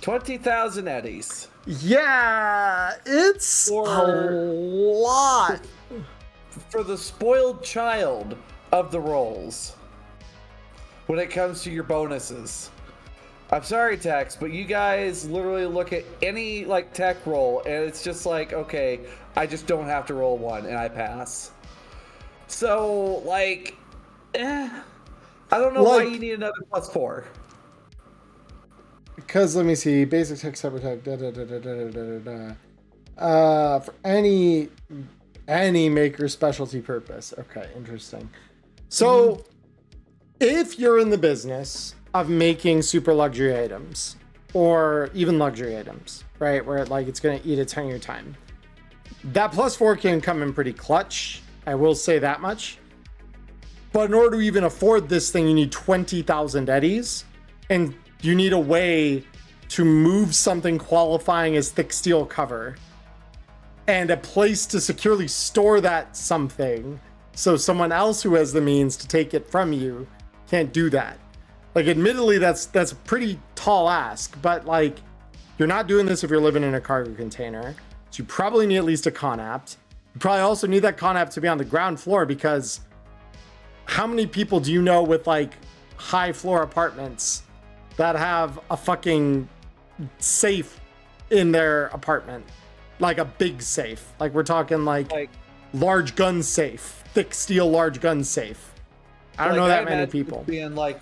20,000 eddies. Yeah, it's a lot. For the spoiled child of the rolls when it comes to your bonuses. I'm sorry, Tex, but you guys literally look at any like tech roll and it's just like, okay, I just don't have to roll one and I pass. So like, I don't know why you need another +4. Because let me see, basic tech, cyber tech, for any maker specialty purpose. Okay, interesting. So if you're in the business of making super luxury items or even luxury items, right, where like it's going to eat a ton of your time, that +4 can come in pretty clutch. I will say that much. But in order to even afford this thing, you need 20,000 eddies, and you need a way to move something qualifying as thick steel cover and a place to securely store that something so someone else who has the means to take it from you can't do that. Like, admittedly, that's a pretty tall ask, but like, you're not doing this if you're living in a cargo container. So you probably need at least a conapt. You probably also need that conapt to be on the ground floor, because how many people do you know with like high floor apartments that have a fucking safe in their apartment? Like a big safe. Like we're talking like large gun safe, thick steel large gun safe. I don't know that many people. Being like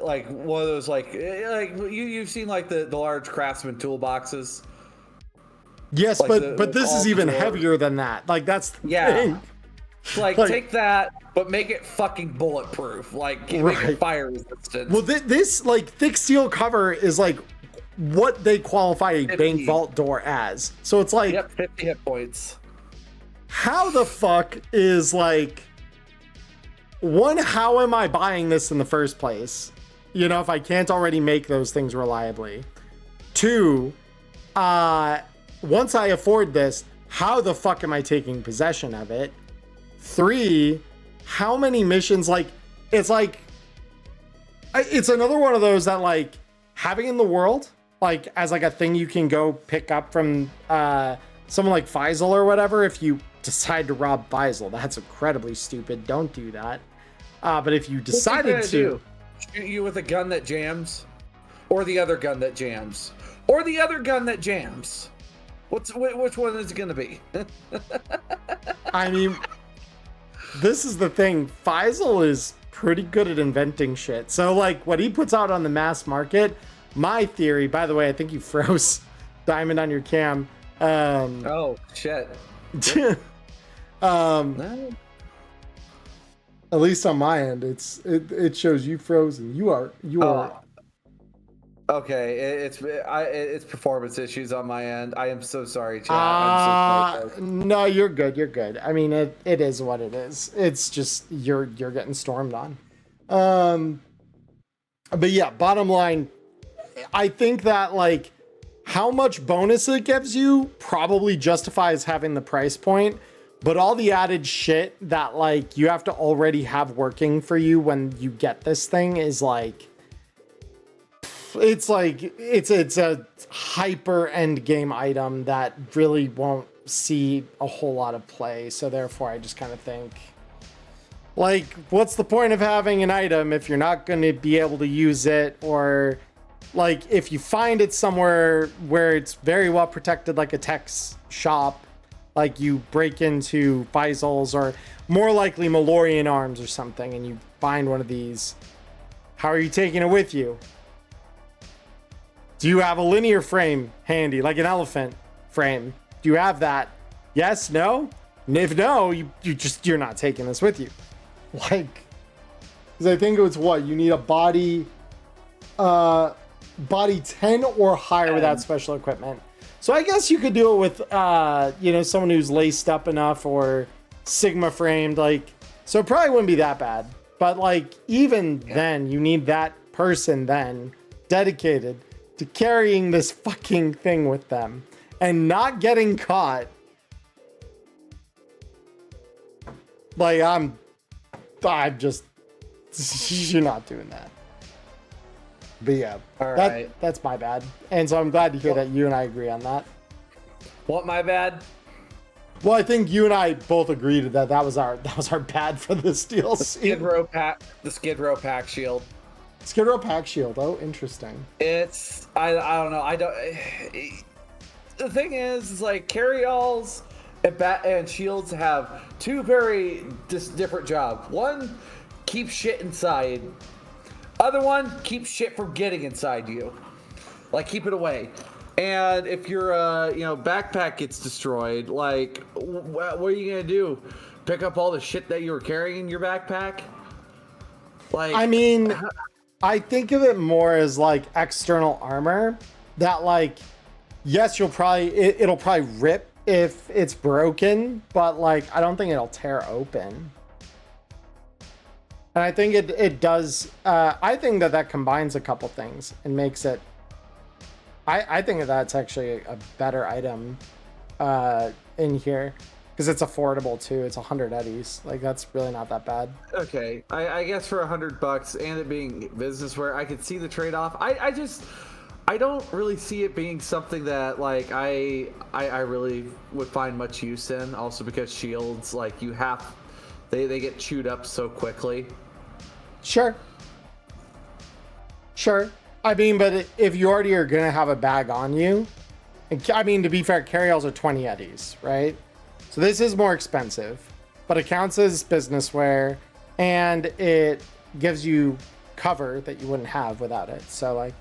one of those like you've seen like the large Craftsman toolboxes. Yes, like but this is even heavier than that. Like that's the thing. Like take that, but make it fucking bulletproof. Like make it fire resistant. Well, this like thick steel cover is like what they qualify a 50 bank vault door as. So it's like 50 hit points. How the fuck is like one? How am I buying this in the first place? You know, if I can't already make those things reliably. 2, once I afford this, how the fuck am I taking possession of it? 3, how many missions? Like, it's another one of those that like having in the world, like as like a thing you can go pick up from someone like Faisal or whatever. If you decide to rob Faisal, that's incredibly stupid. Don't do that. But if you decided to shoot you with a gun that jams, or the other gun that jams, or the other gun that jams, which one is it going to be? I mean, this is the thing. Faisal is pretty good at inventing shit. So like what he puts out on the mass market, my theory, by the way, I think you froze Diamond on your cam. Oh shit. At least on my end, it shows you frozen. You are. Okay, it's performance issues on my end. I am so sorry, chat. I'm so sorry. No, you're good. You're good. I mean, it is what it is. It's just you're getting stormed on. But yeah, bottom line, I think that like how much bonus it gives you probably justifies having the price point, but all the added shit that like you have to already have working for you when you get this thing is like It's like it's a hyper end game item that really won't see a whole lot of play. So therefore, I just kind of think, like, what's the point of having an item if you're not going to be able to use it, or like if you find it somewhere where it's very well protected, like a tech's shop, like you break into Faisal's or more likely Malorian Arms or something, and you find one of these. How are you taking it with you? Do you have a linear frame handy, like an elephant frame? Do you have that? Yes, no? And if no, you're not taking this with you. Like, because I think it's what? You need a body 10 or higher without special equipment. So I guess you could do it with, someone who's laced up enough or Sigma framed, like, so it probably wouldn't be that bad. But like, even then, you need that person then dedicated to carrying this fucking thing with them and not getting caught. Like, I'm just, you're not doing that. But yeah, that's my bad. And so I'm glad to hear that you and I agree on that. What, my bad? Well, I think you and I both agreed that was our bad for this DLC. The Skid Row pack shield. Skid Row pack shield. Oh, interesting. It's I don't know. The thing is like carry-alls and shields have two very different jobs. One, keep shit inside. Other one, keep shit from getting inside you. Like, keep it away. And if your backpack gets destroyed, like, what are you gonna do? Pick up all the shit that you were carrying in your backpack? Like, I mean, I think of it more as like external armor that, like, yes, it'll probably rip if it's broken, but like, I don't think it'll tear open. And I think it does. I think that combines a couple things and makes it. I think that's actually a better item in here because it's affordable too. It's 100 eddies. Like, that's really not that bad. Okay, I guess for $100 and it being business wear, I could see the trade-off. I don't really see it being something that like I really would find much use in. Also because shields, like, they get chewed up so quickly. Sure. I mean, but if you already are gonna have a bag on you, I mean, to be fair, carry-alls are 20 eddies, right? So this is more expensive, but it counts as business wear, and it gives you cover that you wouldn't have without it. So, like,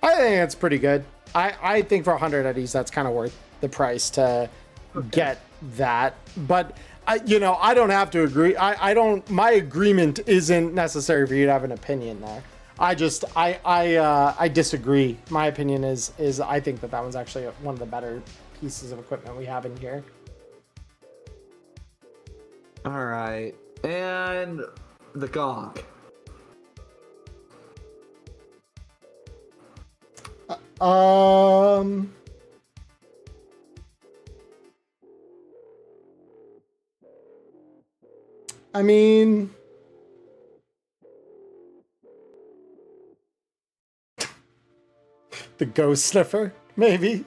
I think it's pretty good. I think for 100 eddies, that's kind of worth the price to get that. But I don't have to agree. My agreement isn't necessary for you to have an opinion there. I disagree. My opinion is I think that one's actually one of the better pieces of equipment we have in here. All right, and the Gonk. I mean, the ghost sniffer, maybe.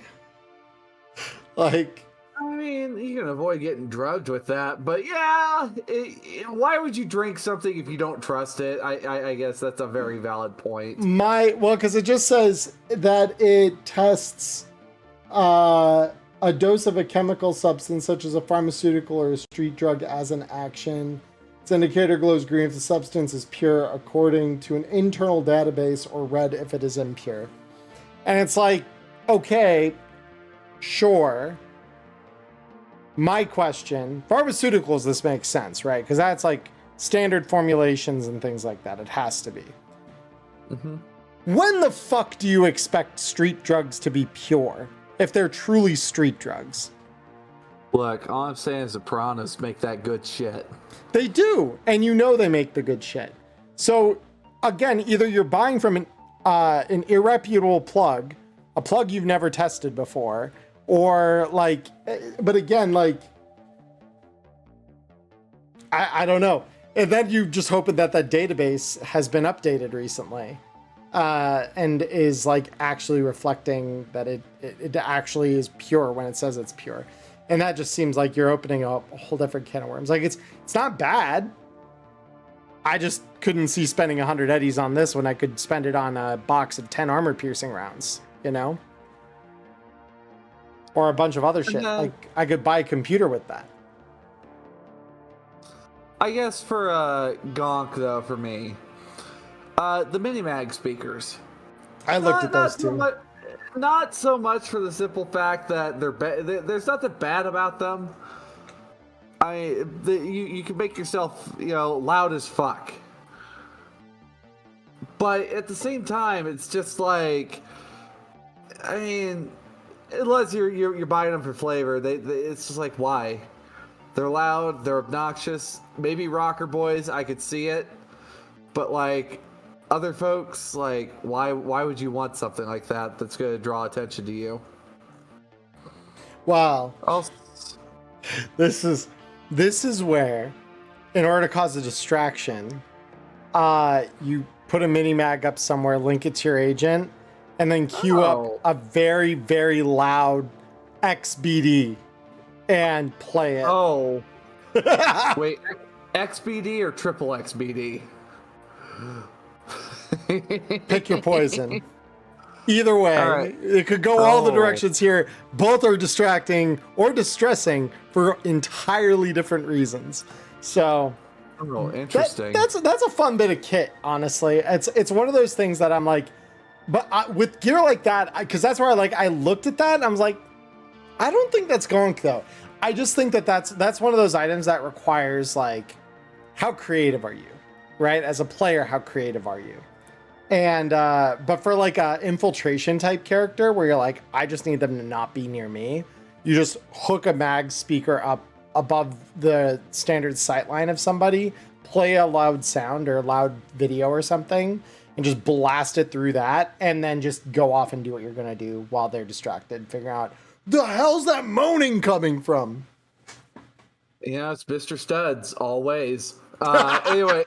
Like, I mean, you can avoid getting drugged with that, but yeah, why would you drink something if you don't trust it? I guess that's a very valid point. Because it just says that it tests a dose of a chemical substance such as a pharmaceutical or a street drug as an action. Its indicator glows green if the substance is pure according to an internal database, or red if it is impure. And it's like, okay, sure. My question, pharmaceuticals, this makes sense, right? Because that's like standard formulations and things like that. It has to be. Mm-hmm. When the fuck do you expect street drugs to be pure if they're truly street drugs? Look, all I'm saying is the piranhas make that good shit. They do, and they make the good shit. So, again, either you're buying from an irreputable plug, a plug you've never tested before, or like, but again, like, I don't know. And then you just hoping that database has been updated recently. and is like actually reflecting that it actually is pure when it says it's pure. And that just seems like you're opening up a whole different can of worms. Like it's not bad. I just couldn't see spending 100 eddies on this when I could spend it on a box of 10 armor piercing rounds, you know? Or a bunch of other shit. Like I could buy a computer with that. I guess for Gonk though, for me, the Minimag speakers. I looked at those too. Not so much for the simple fact that there's nothing bad about them. You can make yourself, loud as fuck. But at the same time, it's just like, I mean, unless you're buying them for flavor, it's just like, why? They're loud, they're obnoxious. Maybe rocker boys, I could see it, but like other folks, like why would you want something like that that's going to draw attention to you? Wow. This is where, in order to cause a distraction, you put a mini mag up somewhere, link it to your agent, and then queue up a very, very loud XBD and play it. Oh. Wait, XBD or triple XBD? Pick your poison. Either way, right. It could go all the directions here. Both are distracting or distressing for entirely different reasons. So, interesting. That's a fun bit of kit, honestly. It's one of those things that I'm like, but with gear like that, because that's where I looked at that and I was like, I don't think that's Gonk though. I just think that's one of those items that requires like, how creative are you, right? As a player, how creative are you? And but for like a infiltration type character where you're like, I just need them to not be near me, you just hook a mag speaker up above the standard sightline of somebody, play a loud sound or loud video or something, and just blast it through that, and then just go off and do what you're gonna do while they're distracted, figuring out the hell's that moaning coming from. Yeah, it's Mr. Studs always. Anyway,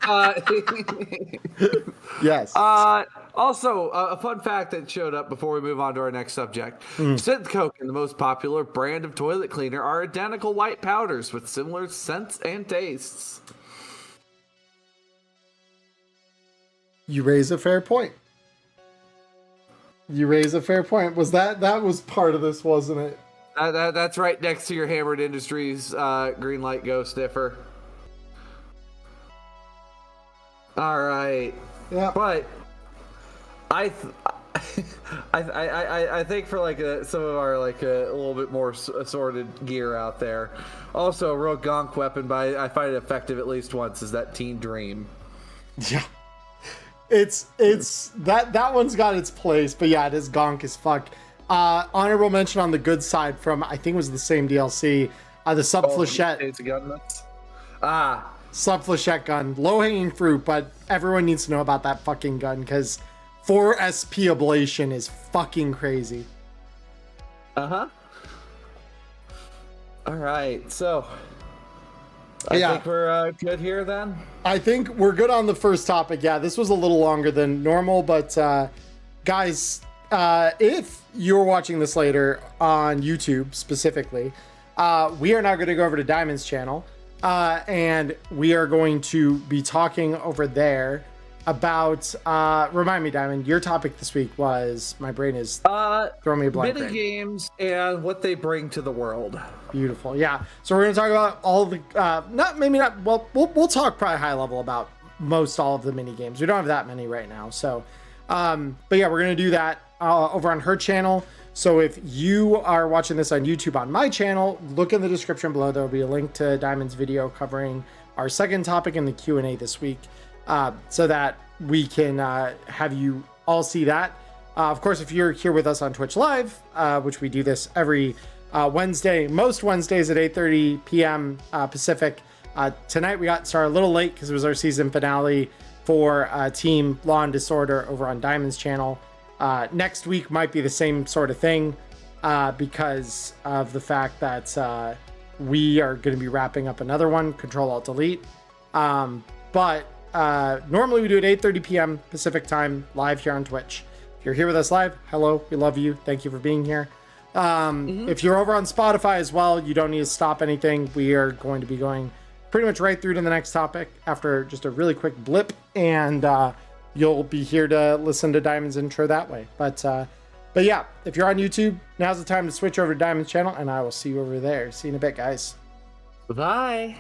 yes. Also, a fun fact that showed up before we move on to our next subject. Synth Coke and the most popular brand of toilet cleaner are identical white powders with similar scents and tastes. You raise a fair point. Was that was part of this, wasn't it? That's right next to your Hammered Industries green light go sniffer. All right. Yeah. But I think for like some of our like a little bit more assorted gear out there. Also, a real Gonk weapon, but I find it effective at least once, is that Teen Dream. Yeah. It's that one's got its place, but yeah, it is Gonk as fuck. Honorable mention on the good side from, I think it was the same DLC, the Sub Flechette. It's a gun. Sub Flechette gun, low hanging fruit, but everyone needs to know about that fucking gun because 4 SP ablation is fucking crazy. All right, so I think we're good here then. I think we're good on the first topic. Yeah, this was a little longer than normal, but guys, if you're watching this later on YouTube specifically, we are now going to go over to Diamond's channel. And we are going to be talking over there about, remind me, Diamond, your topic this week was, my brain is throwing me a blank. Mini games and what they bring to the world. Beautiful. Yeah. So we're going to talk about all the, we'll talk probably high level about most all of the mini games. We don't have that many right now. So, but yeah, we're going to do that over on her channel. So if you are watching this on YouTube on my channel, look in the description below. There will be a link to Diamond's video covering our second topic in the Q&A this week, so that we can have you all see that. Of course, if you're here with us on Twitch Live, which we do this every Wednesday, most Wednesdays at 8:30 p.m. Pacific. Tonight we got started a little late because it was our season finale for Team Law and Disorder over on Diamond's channel. Next week might be the same sort of thing because of the fact that we are going to be wrapping up another one, Control Alt Delete. But Normally we do it 8:30 p.m. Pacific time, live here on Twitch. If you're here with us live, hello, we love you. Thank you for being here. If you're over on Spotify as well, you don't need to stop anything. We are going to be going pretty much right through to the next topic after just a really quick blip, and you'll be here to listen to Diamond's intro that way. But yeah, if you're on YouTube, now's the time to switch over to Diamond's channel, and I will see you over there. See you in a bit, guys. Bye.